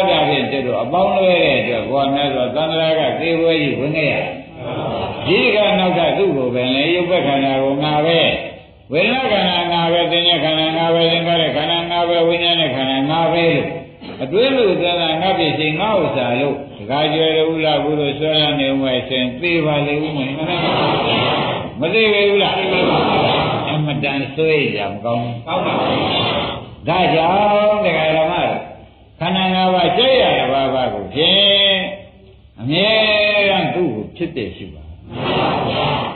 ဒါဖြင့်ကျွတ်တော့အပေါင်းလွဲတဲ့အတွက်ဘုရားများဆိုသံဃာကသေဝဲကြီးဝင်ခဲ့ရဒီကနောက်ကသူ့ကိုပဲလေရုပ်ဘက်ခန္ဓာကိုငါပဲဝေဒနာခန္ဓာငါပဲသင်္ညခန္ဓာငါပဲသင်္ခါရခန္ဓာငါပဲဝိညာဉ်နဲ့ခန္ဓာငါပဲလို့အတွင်းလို့သံဃာငါပြည့်ရှင်ငါဥစ္စာလို့ဒကာကျွယ်လို့လားဘူးလို့ဆွဲရနေဦးမယ်ရှင်သိပါလေဦးမယ်မသိဘူးလားအမတန်ဆွေးကြမကောင်းဘူးဒါကြောင့်ဒကာဓမ္မခန္ဓာငါးပါးကျက်ရတဲ့ဘာဘာကိုဖြင့်အမြဲတမ်းသူ့ကိုဖြစ်တဲ့ရှိပါ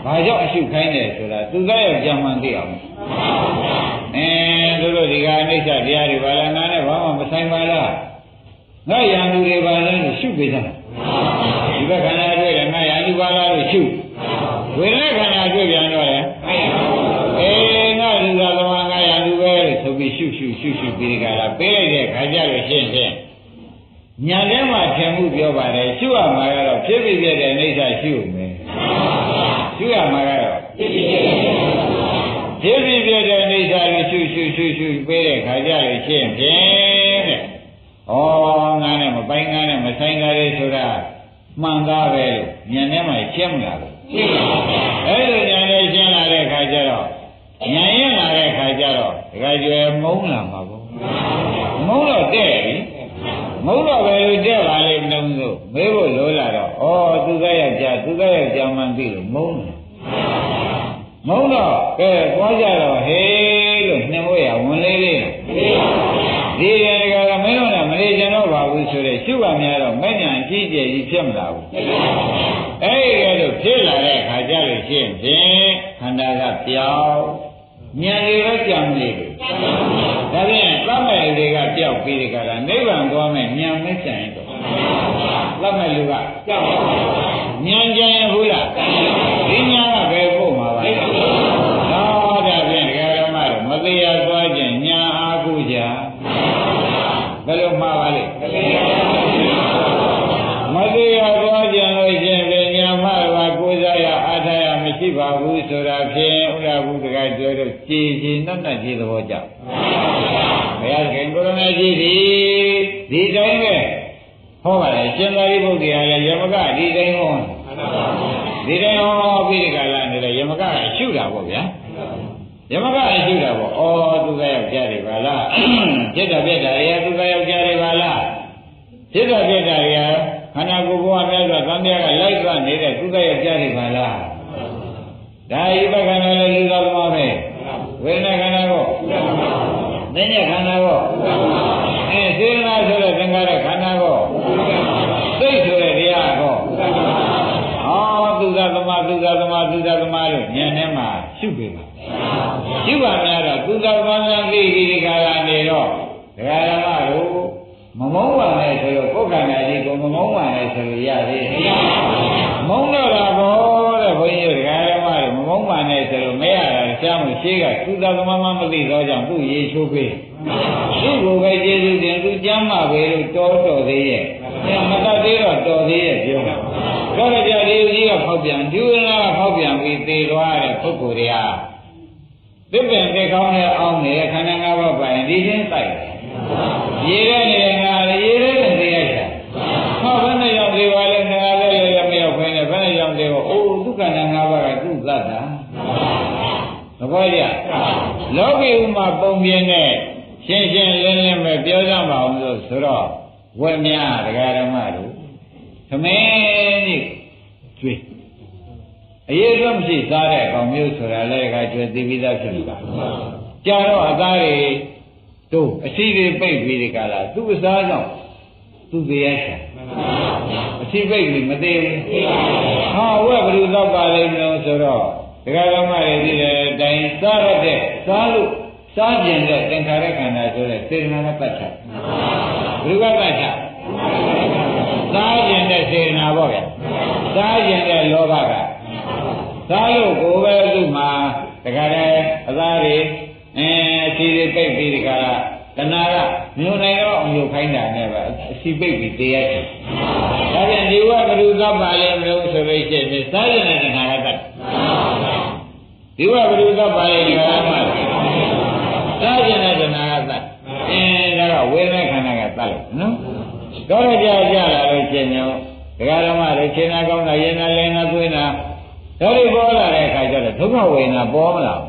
ဘာကြောင့်အရှုခိုင်းတယ်ဆိုတာသူသားရဲ့ကြံမှန်သိအောင်တို့ဒီကအနိစ္စတရားတွေဘာလဲငါနဲ့ဘာမှမဆိုင်ပါလားငါရံသူတွေဘာလဲလို့ရှုပေးကြတာဒီဘက်ခန္ဓာတွေ့တယ်ငါရံသူဘာလားလို့ရှုဝေဒနာခန္ဓာတွေ့ပြန်တော့လေငါလူသာသမားငါရံသူပဲလို့ဆိုပြီးရှုပြီးဒီကလာပေးလိုက်တဲ့ခါကြလို့ရှင်းညာထဲမှာထင်မှုပြောပါတယ်ရှုရမှာကတော့ဖြစ်ပြီးပြတဲ့အိဋ္ဌရှုမယ်ရှုရမှာကတော့ဖြစ်ပြီးပြတဲ့အိဋ္ဌကိုရှုပေးတဲ့ခါကြလို့ရှင်းဖြင့်တဲ့ငါနဲ့မပိုင်ငါနဲ့မဆိုင်ကြလေဆိုတာမှန်သားပဲလို့ဉာဏ်ထဲမှာရှင်းမလားလို့ရှင်းပါဘူးအဲ့လိုဉာဏ်နဲ့ရှင်းလာတဲ့ခါကျတော့ဉာဏ်ရင်လာတဲ့ခါကျတော့ဒကာကျွယ်မုန်းလာမှာပေါ့မုန်းတော့တဲ့ပြီမုန်းတော့ပဲလို့တဲ့ပါလေမလုံးလို့မေးဖို့လိုလာတော့သူကယောက်ျားမှန်းသိလို့မုန်းတယ်မုန်းတော့ကဲသွားကြတော့ဟေးလို့နှင်ဝဲရဝင်လေးလေးဒီရတကမင်းတို့ကမနေကြတော့ပါဘူးဆိုတဲ့ရှုပါများတော့မဲ့ညာအကြီးကျယ်ကြီးဖြစ်မလာဘူးအဲ့ဒီကဲတော့ဖြစ်လာတဲ့အခါကျလို့ရှိရင်ဖြင့်ခန္ဓာကပြောင်းဉာဏ်တွေတော့ကြံနေတယ်ဒါဖြင့်သတ်မဲ့တွေကပြောက်ပြီးဒီကလာနိဗ္ဗာန်သွားမဲ့ဉာဏ်မကြံရင်တော့သတ်မဲ့လူကပြောက်ဉာဏ်ကြံရင်ဟုတ်လားဒီဉာဏ်ကဘယ်ဖို့မှာပါလဲဒါဖြင့်ဒကာရမတို့မတရားသွားခြင်းဉာဏ်အားကိုကြဘယ်လိုမှားပါလဲမတရားသွားခြင်းလို့ရှင်ပညာမှားပါကိုးစားရအားထားရမရှိပါဘူးဆိုတာဖြင့်ဥဒ္ဒဘုဒ္ဓကပြောတော့ကြည်ကြည်နတ်နတ်ကြီးသဘောကျဘုရားခင်ကိုရမကြီးဒီတိုင်းပဲဟောပါလေရှင်သာရိပုတ္တရာလည်းယမကဒီတိုင်းဟောဒီတိုင်းဟောပြီးဒီကလာနေတယ်ယမကရှုတာပေါ့ဗျာယမကအရှုတာပေါ့သူကယောက်ျားတွေပါလားจิตတပြက်တာတွေကသူကယောက်ျားတွေပါလားจิตတပြက်တာတွေကခန္ဓာကိုယ်ဘဝများစွာသံဃာကလိုက်သွားနေတဲ့သူကယောက်ျားတွေပါလားဒါဤဘခန္ဓာလည်းလူတော်သမားပဲဝေဒနာခန္ဓာကိုသင်္ညခန္ဓာကိုစေနာဆိုတဲ့သင်္ခါရခန္ဓာကိုစိတ်ဆိုတဲ့တရားကိုသူကသမားလို့ဉာဏ်ထဲမှာရှုပေးပါရှုပါများတော့သူကသမားသိဒီခါလာနေတော့ဒကာရမတို့မမုန်းပါနဲ့ဆိုတော့ကိုယ်ခန္ဓာကြီးကိုမမုန်းပါနဲ့ဆိုလို့ရသေးတယ်မုန်းတော့တာဘောတဲ့ဘုန်းကြီးဒကာရမတို့မမုန်းပါနဲ့ဆိုလို့မရတာရှားမှုရှိကသူကသမားမသိတော့ကြောင့်သူ့ရေချိုးပေး သူ့ကိုပဲကျေးဇူးတင်သူကျမ်းမာပဲလို့တော်သေးရဲ့မတတ်သေးတော့တော်သေးရဲ့ပြောတာတော့ကြဒီကြီးကဖောက်ပြန်ဒီဝိညာဉ်ကဖောက်ပြန်ပြီးသေသွားတဲ့ပုဂ္ဂိုလ်တွေကသစ်ပင်သိကောင်းတဲ့အောင်းနေတဲ့ခန္ဓာ၅ပါးပိုင်ဒီချင်းတိုက်ရေရဲနေတဲ့ငါရေရဲတဲ့သိရချာဟောဘယ်နဲ့ရောက်သေးပါလဲငါလည်းလည်းမရောက်ခွင့်နဲ့ဘယ်နဲ့ရောက်သေးပါအိုးဒုက္ခနာ၅ပါးကသူ့သတ်တာသဘောကျလောကီဥမာပုံပြင်းနဲ့ရှင်းရှင်းလင်းလင်းပဲပြောကြပါအောင်လို့ဆိုတော့ဝက်များတရားဓမ္မတို့သမင်းကြီးကျွေးအရေးဆုံးမရှိစားတဲ့ကောင်မျိုးဆိုတာလည်းကကျွေးသိပြီးသားဖြစ်လို့ပါကြာတော့အသားတွေတို့အစီတွေပိတ်ပြီးဒီကလာသူ့အစားကြောင့်သူ့တရားချာအစီပိတ်ပြီးမသေးဘူးဟာဝက်ဘယ်လိုတော့ပါလိမ့်မလို့ဆိုတော့တရားဓမ္မတွေဒီတဲ့အတိုင်းစားရတဲ့စားလို့စားကျင်တဲ့သင်္ခါရခန္ဓာဆိုတဲ့စေတနာနဲ့ပတ်သက်ဘယ်လိုကပတ်သက်စားကျင်တဲ့စေတနာပေါ့ဗျာစားကျင်တဲ့လောဘကစားလို့ကိုယ်ပဲသူ့မှာတခါတည်းအသားတွေအစီတွေပိတ်ပြီးဒီကလာတဏှာကမြို့နိုင်တော့အမျိုးခိုင်းတာနဲ့ပဲအစီပိတ်ပြီးတရားတယ်ဒါပြန်ဒီဝဘယ်လိုသတ်ပါလဲမလို့ဆိုလို့ရှိရင်စားကျင်တဲ့တဏှာကတတ်ဒီဝဘယ်လိုသတ်ပါလဲဒီကမှာစားကျင်တဲ့တဏှာကတတ်ဒါကဝေဒနာခန္ဓာကတတ်လို့နော်တော့ကြကြလာလို့ရှင်ညောဒကာဓမ္မတွေရှင်းနာကောင်းတာရင်နာလင်းနာသွေးနာဒါတွေပေါ်လာတဲ့အခါကျတော့ဒုက္ခဝေဒနာပေါ်မလား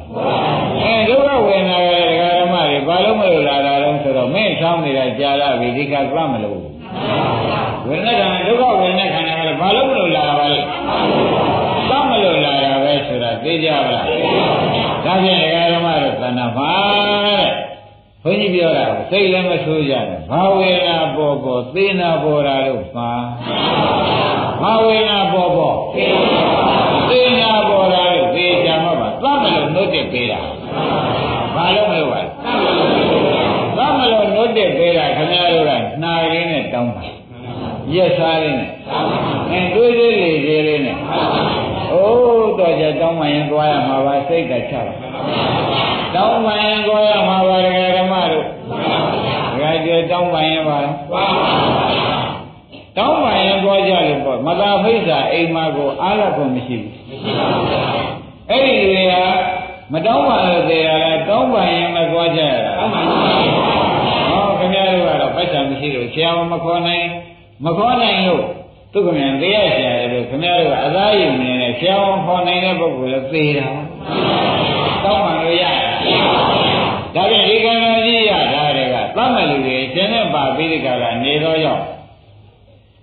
ဒုက္ခဝေဒနာကဒကာဓမ္မတွေဘာလို့မလို့လာတာလဲဆိုတော့မင်းဆောင်းနေတာကြာလာပြီဒီကသတ်မလို့ဝေဒနာကဒုက္ခဝေဒနာခန္ဓာကဘာလို့မလို့လာတာလဲသတ်မလို့လာတာပဲဆိုတာသိကြပါလားဒါဖြင့်ဒကာဓမ္မတို့သဏ္ဍာန်ပါတဲ့ဘုန်းကြီးပြောတာစိတ်လည်းမဆိုးကြနဲ့ဘာဝေဒနာပေါ်ပေါ်သေနာပေါ်တာလို့ပါဘာဝေဒနာပေါ်ပေါ်သေနာပေါ်တာလို့သေချာမှပါသတ်မလို့နှုတ်တက်ပေးတာဘာလို့မလို့ပါသတ်မလို့နှုတ်တက်ပေးတာခင်ဗျားတို့ကနှာရင်းနဲ့တောင်းပါရက်စားလေးနဲ့တွေးသေးလေသေးလေးနဲ့အိုးတော့ကြတောင်းမှရင်သွားရမှာပါစိတ်ကချပါတောင်းမှရင်သွားရမှာပါဒကာဓမ္မတို့ဒကာကျေတောင်းမှရင်ပါတောင်းမှရင်သွားကြလို့ပေါ့မသာဖိစ္ဆာအိမ်မကိုအားရဖို့မရှိဘူးအဲ့ဒီတွေကမတောင်းမှလို့သေးရလားတောင်းမှရင်မသွားကြရတာဟောခင်ဗျားတို့ကတော့ပိုက်ဆံမရှိလို့ဆရာမခေါ်နိုင်လို့သူခင်ဗျာသေရဆရာတို့ခင်ဗျားတို့ကအသားရည်နေနဲ့ဆရာမခေါ်နိုင်တဲ့ပုဂ္ဂိုလ်လည်းသေတာတောင်းမှလို့ရဒါပြန်ဒီကံကြီးရတာတွေကသတ်မဲ့လူတွေကျင်းနဲ့ပါပြီးဒီကလာနေတော့ရောက်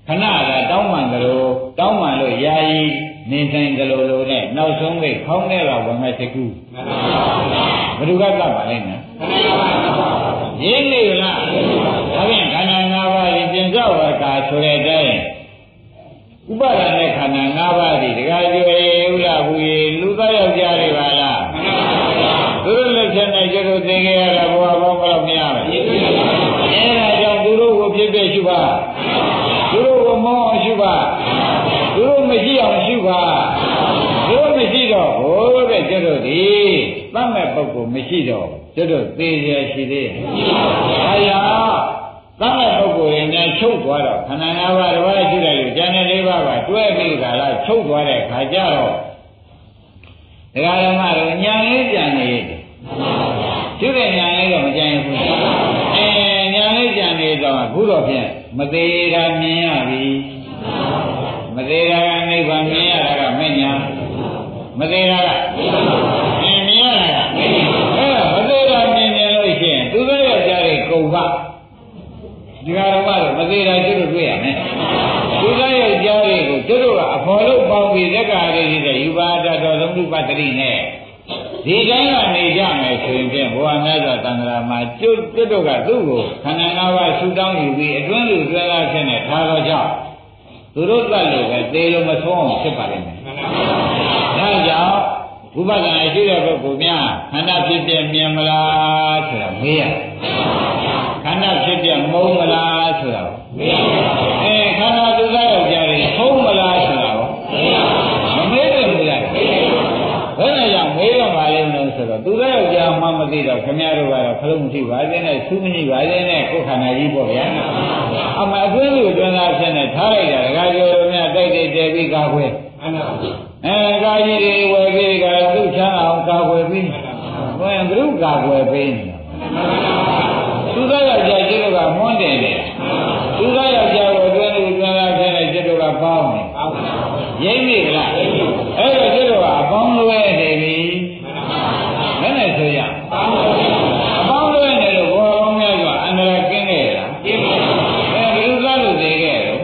ခဏကတောင်းမှန်ကြလို့တောင်းမှန်လို့ယာယီနေဆိုင်ကြလို့လို့နဲ့နောက်ဆုံးကိခေါင်းထဲကဝင်မဲ့တကူဘယ်သူကသတ်ပါလိမ့်မယ်ရင်းနေလားဒါပြန်ခန္ဓာ၅ပါးပြင်စောက်ဝကာဆိုတဲ့အတိုင်းဥပါဒနဲ့ခန္ဓာ၅ပါးဒီတခါကျွေဥလာဘူးရေလူသားယောက်ျားတွေပါလားသူတို့လက်ချက်နဲ့ကျွတ်သိခဲ့ရတာဘဝပေါင်းဘယ်လောက်များလဲအဲဒါကြောင့်သူတို့ကိုဖြစ်ဖြစ်ရှုပါသူတို့ကိုမောအောင်ရှုပါသူတို့မရှိအောင်ရှုပါသူတို့မရှိတော့ဟိုတဲ့ကျွတ်ဒီသတ်မဲ့ပုဂ္ဂိုလ်မရှိတော့ကျွတ်သေရရှိသေးဒါကြောင့်သတ်မဲ့ပုဂ္ဂိုလ်ရင်လည်းချုပ်သွားတော့ခန္ဓာ၅ပါးတစ်ပါးရှိတယ်လို့ဉာဏ်နဲ့၄ပါးကတွဲပြီးကြလားချုပ်သွားတဲ့ခါကျတော့ဒကာဓမ္မတို့ဉာဏ်လေးပြန်နေတယ်ကျုပ်တဲ့ဉာဏ်လေးတော့မကြင်ဘူးဉာဏ်လေးပြန်နေတော့အခုတော့ဖြင့်မသေးတာမြင်ရပြီမသေးတာကနိဗ္ဗာန်မြင်ရတာကမဉဏ်မသေးတာကမြင်ရတာကမသေးတာမြင်နေလို့ရှိရင်သူတို့ယောက်ျားတွေကုန်ပါဒီဃာရမတို့မသေးတာကျွတ်တို့တွေ့ရမယ်သူတို့ယောက်ျားတွေကိုကျွတ်တို့ကအဖော်လို့ပေါင်းပြီးလက်ကားလေးတွေယူပါတတ်တော်သုံးခုပတ္တိနဲ့ဒီတိုင်းကနေကြမယ်ဆိုရင်ဖြင့်ဘဝမြတ်စွာသံဃာမှာကျွတ်တို့ကသူ့ကိုခန္ဓာ၅ပါးဆူတောင်းယူပြီးအတွင်းလူဆွဲလာဖြစ်နေထားတော့ကြောင့်သူတို့တတ်လို့ပဲသေလို့မဆုံးအောင်ဖြစ်ပါလိမ့်မယ်ဒါကြောင့်ဝိပဿနာရှိတဲ့ပုဂ္ဂိုလ်များခန္ဓာဖြစ်ပြမြင်မလားဆိုတာမေးရခန္ဓာဖြစ်ပြမုံမလားဆိုတာမေးရခန္ဓာသူသားယောက်ျားတွေဖုံးမလားဆိုတာမမေးတယ်ဘူးလားဘယ်နဲ့ကြောင့်မေးရပါလိမ့်လို့ဆိုတော့သူသားယောက်ျားမှမသိ တော့ခမရတို့ကတော့ခလုံးမရှိပါသေးနဲ့သူမကြည့်ပါသေးနဲ့ကိုယ်ခန္ဓာကြီးပေါ့ဗျာအမှအတွင်းလူတွင်သားဖြစ်နေထားလိုက်တာဒကာကျော်တို့များတိုက်တိုက်တဲပြီးကာခွဲကာကြီးတွေဝယ်ပြီးကသူ့ချမ်းအောင်ကာခွဲပြီးဘယ်ဘုရုကာခွဲပြီးသူသားယောက်ျားကျတို့ကမွန်းတယ်လေသူသားယောက်ျားကိုအတွင်းလူတွင်သားဖြစ်နေကျတို့ကပေါင်းနေရိမ့်မိလားအဲ့တော့ကျတို့ကအပေါင်းလွဲနေပြီဘယ်နဲ့ဆိုရအပေါင်းလွဲနေလို့ဘောပေါင်းများစွာအန္တရာယ်ကင်းခဲ့လားကင်းပါဘူးဘယ်လိုသားလို့သိခဲ့တော့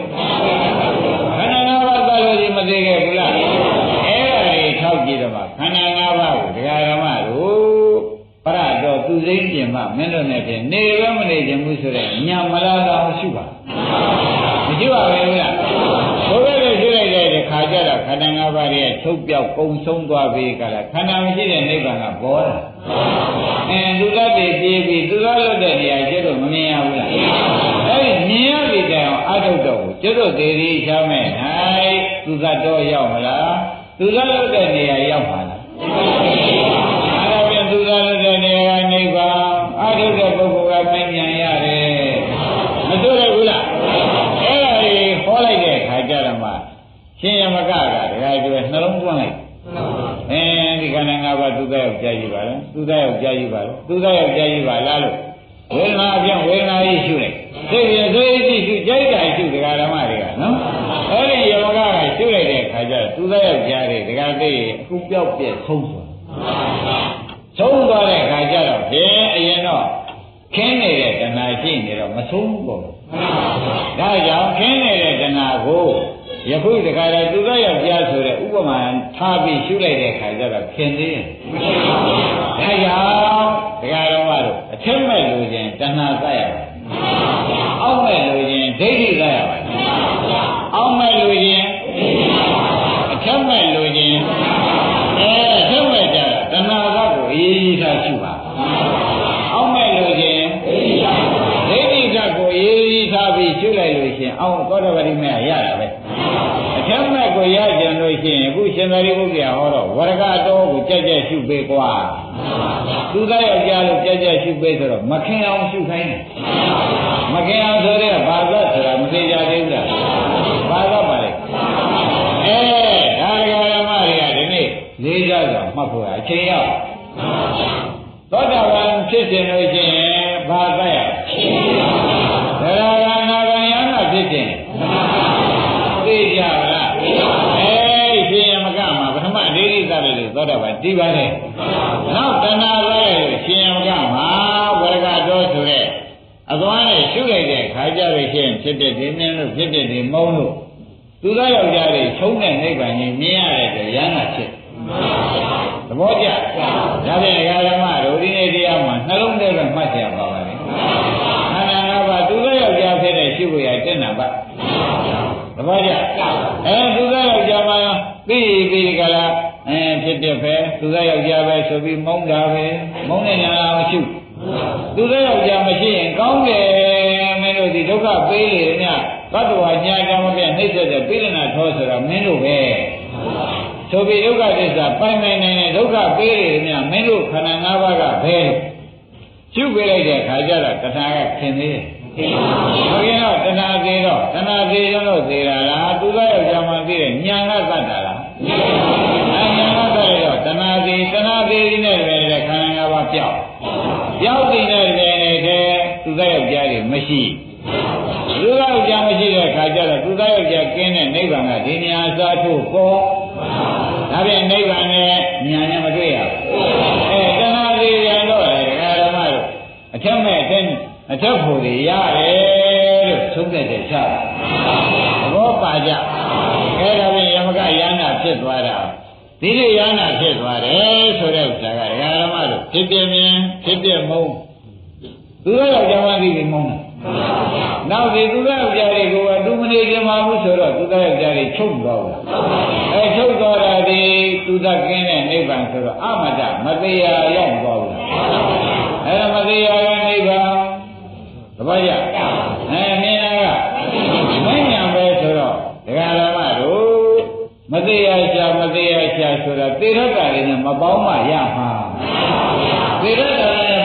ခန္ဓာ၅ပါးသားလို့ကြီးမသိခဲ့ဘူးလားအဲ့ဒါတွေထောက်ကြည့်တော့မှခန္ဓာ၅ပါးကိုဒကာဓမ္မတို့ပရတော်သူစိမ့်ပြင်မှမင်းတို့နဲ့ဖြင့်နေရမနေခြင်းဘူးဆိုတဲ့ညာမလားတော့မရှိပါမရှိပါဘူးလားဘုရားရဲ့ရှိလိုက်တဲ့ခါကျတော့ခန္ဓာ၅ပါးရဲ့ထုတ်ပြောက်ကုံဆုံးသွားပြီကလားခန္ဓာမရှိတဲ့နိဗ္ဗာန်ကပေါ်လာလူသားတွေပြေးပြီးသူသားလွတ်တဲ့နေရာကျတော့မမြင်ရဘူးလားအဲဒီမြင်ရပြီကြအောင်အထုတ်တော့ကိုကျတော့ဒေဒီချမ်းမဲ့၌သူသားတော့ရောက်မလားသူသားလွတ်တဲ့နေရာရောက်ပါလားအဲ့ဒါပြန်သူသားလွတ်တဲ့နေရာကနိဗ္ဗာန်အထုတ်တဲ့ပုဂ္ဂိုလ်ကမမြင်ရတယ်မတွေ့ရဘူးလားအဲ့ဒါကြီးဟောလိုက်တဲ့ခါကျတော့မှရှင်ယမကဒကာကျွဲနှလုံးသွင်းလိုက်ဒီခန္ဓာ၅ပါးသူသားယောက်ျားကြီးပါလားသူသားယောက်ျားကြီးပါလားသူသားယောက်ျားကြီးပါလားလို့ဝေဒနာအပြင်ဝေဒနာကြီးရှုလိုက်စိတ်ရစိတ်ကြီးရှုကြိုက်တာရှုဒကာဓမ္မတွေကနော်အဲ့ဒီယမကရှုလိုက်တဲ့ခါကျတော့သူသားယောက်ျားတွေဒကာသိအခုပြောက်ပြက်ဆုံးသွားတဲ့ခါကျတော့ဘယ်အရင်တော့ခင်းနေတဲ့တဏှာရှိနေတော့မဆုံးဘူးပေါ့ဒါကြောင့်ခင်းနေတဲ့တဏှာကိုယခုတခါတည်းသူသားယောက်ျားဆိုတဲ့ဥပမာထားပြီးရှုလိုက်တဲ့ခါကျတော့ခင်သေးတယ်။ဒါကြောင့်ဒကာတော်တို့အထက်မဲ့လူချင်းတဏှာသတ်ရပါတယ်။အောက်မဲ့လူချင်းဒိဋ္ဌိသတ်ရပါတယ်။အောက်မဲ့လူချင်းအထက်မဲ့လူချင်းအထက်မဲ့ကြတဏှာသတ်ကိုအေးအေးထားရှုပါ။အောက်မဲ့လူချင်းဒိဋ္ဌိသတ်ကိုအေးအေးထားပြီးရှုလိုက်လို့ရှင်အောက်သောတပတိမေရတာပဲ။ဓမ္မကိုရကြံလို့ရှိရင်အခုရှင်သာရိပုတ္တရာဟောတော့ဝရကတော်ကိုကြက်ကြက်ရှုပေးကွာသူသားယောက်ျားလို့ကြက်ကြက်ရှုပေးဆိုတော့မခင်အောင်ရှုခိုင်းတယ်မခင်အောင်ဆိုတဲ့ဘာသာဆိုတာမသိကြသေးဘူးလားဘာသာပါလေဒါဒကာဓမ္မတွေကဒီနေ့လေးစားစွာမှတ်ဖို့အချိန်ရောက်သောတာပန်ဖြစ်ခြင်းလို့ရှိရင်ဘာသာရသရဂါနာဂံယနာဖြစ်ခြင်းသိကြပါလားရှင်ယမကမှာပထမဒိဋ္ဌိသတယ်လို့သောတာပန်ဒီပါတယ်နောက်တဏှာပဲရှင်ယမကမှာဝရကတော်ဆိုတဲ့အသွားနဲ့ရှုလိုက်တဲ့ခါကြလို့ရှင်ဖြစ်တဲ့ဒီမြင်လို့ဖြစ်တဲ့ဒီမုန်းလို့သူသားယောက်ျားတွေချုံးတဲ့နိဗ္ဗာန်ကြီးမြင်ရတဲ့အတွက်ရဟနာဖြစ်သဘောကျဒါဖြင့်ဒကာဓမ္မတို့ဒီနေ့တရားမှာနှလုံးထဲကမှတ်ကြပါပါလေခန္ဓာ၅ပါးသူသားယောက်ျားဖြစ်တဲ့ရှုဖို့ရတဲ့နာပါသဘောကျသူသားယောက်ျားမှာပြီးကြလားဖြစ်တဲ့ပဲသူသားယောက်ျားပဲဆိုပြီးမုန်းတာပဲမုန်းနေတာမရှိသူသားယောက်ျားမရှိရင်ကောင်းတယ်မင်းတို့ဒီဒုက္ခပေးလေညသတ္တဝါညာကြမပြနှိမ့်ဆက်တဲ့ပိဋကနာထောဆိုတာမင်းတို့ပဲဆိုပြီးဒုက္ခသစ္စာပိုင်နိုင်တဲ့ဒုက္ခပေးလေညမင်းတို့ခန္ဓာ၅ပါးကဘယ်ရှုပေးလိုက်တဲ့ခါကျတော့တဏှာကခင်သေးတယ်ဘုရင်တော့တဏှာသေးတော့တဏှာသေးရင်တော့သေးတာလားသူသားယောက်ျားမှသိတဲ့ညာကသတ်တာလားညာကသတ်ရတော့တဏှာသေးဒီနဲ့ပဲခန္ဓာ၅ပါးပြောက်နေတဲ့တဲ့သူသားယောက်ျားတွေမရှိသူသားယောက်ျားမရှိတဲ့ခါကျတော့သူသားယောက်ျားကင်းတဲ့နိဗ္ဗာန်ကဒီနေရာစားထုတ်ပေါ်ဒါပြန်နိဗ္ဗာန်နဲ့ညာနဲ့မတွေ့ရဘူးတဏှာသေးရတော့လေဒကာဓမ္မတို့အထက်မဲ့အထက်ဖို့တွေရတယ်လို့သုံးတဲ့ချတာသဘောပါကြအဲ့ဒါဖြင့်ယမကယန္နာဖြစ်သွားတာဒီလိုယန္နာဖြစ်သွားတယ်ဆိုတဲ့ဥစ္စာကဒကာဓမ္မတို့ဖြစ်ပြမြင်ဖြစ်ပြမုန်းသူတို့ယောက်ျားမှသိပြီးမုန်းနောက်ဒီသူသားယောက်ျားတွေကိုကသူမနေကြမှာဘူးဆိုတော့သူသားယောက်ျားတွေချုပ်သွားဘူးချုပ်သွားတာဒီသူသားကင်းတဲ့နိဗ္ဗာန်ဆိုတော့အမတ္တမတရားရောက်သွားဘူးအဲ့ဒါမတရားရဲ့နိဗ္ဗာန်သဘောကျမြင်တာကမဉ္ဇဉ်ပဲဆိုတော့ဒကာဓမ္မတို့မတရားရှာဆိုတာသေရတာတွေနဲ့မပေါင်းမှရမှာသေရတာတွေ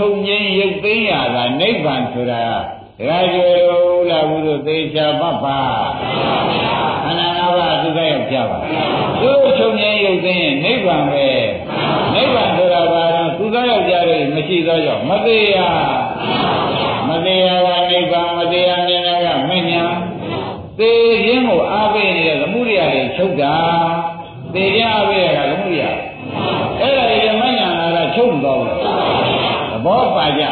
ချုပ်ငြိမ်းရုပ်သိမ်းရတာနိဗ္ဗာန်ဆိုတာဒါကြွယ်လို့လာဘူးလို့သေချာပတ်ပါခန္ဓာ၅ပါးသူကရောက်ကြပါသူချုပ်ငြိမ်းရုပ်သိမ်းရင်နိဗ္ဗာန်ပဲနိဗ္ဗာန်ဆိုတာဘာလို့သူကရောက်ကြလို့မရှိသောကြောင့်မသေးရကနိဗ္ဗာန်မသေးရမြင်တာကမဉ္ဇဏ်သေခြင်းကိုအားပေးနေတဲ့သမှုရိယတွေချုပ်တာသေရအားပေးရတာသမှုရိယအဲ့ဒါဓမ္မဉာဏ်လာချုပ်မသွားဘူးသဘောပါကြဒါ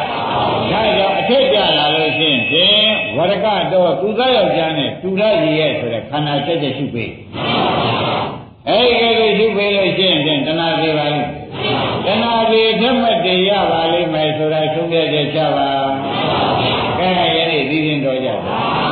ကြောင့်အထက်ကြလာလို့ရှိရင်ဝရကတော့သူသားယောက်ျားနဲ့တူရရည်ရဲ့ဆိုတဲ့ခန္ဓာချက်ချက်ရှုပေးအဲ့ဒီကလေးရှုပေးလို့ရှိရင်တဏှာသေးပါလိမ့်တဏှာသေးဓမ္မတေရပါလိမ့်မယ်ဆိုတာသုံးရတဲ့ချပါကဲယနေ့ဒီရင်တော်ကြပါ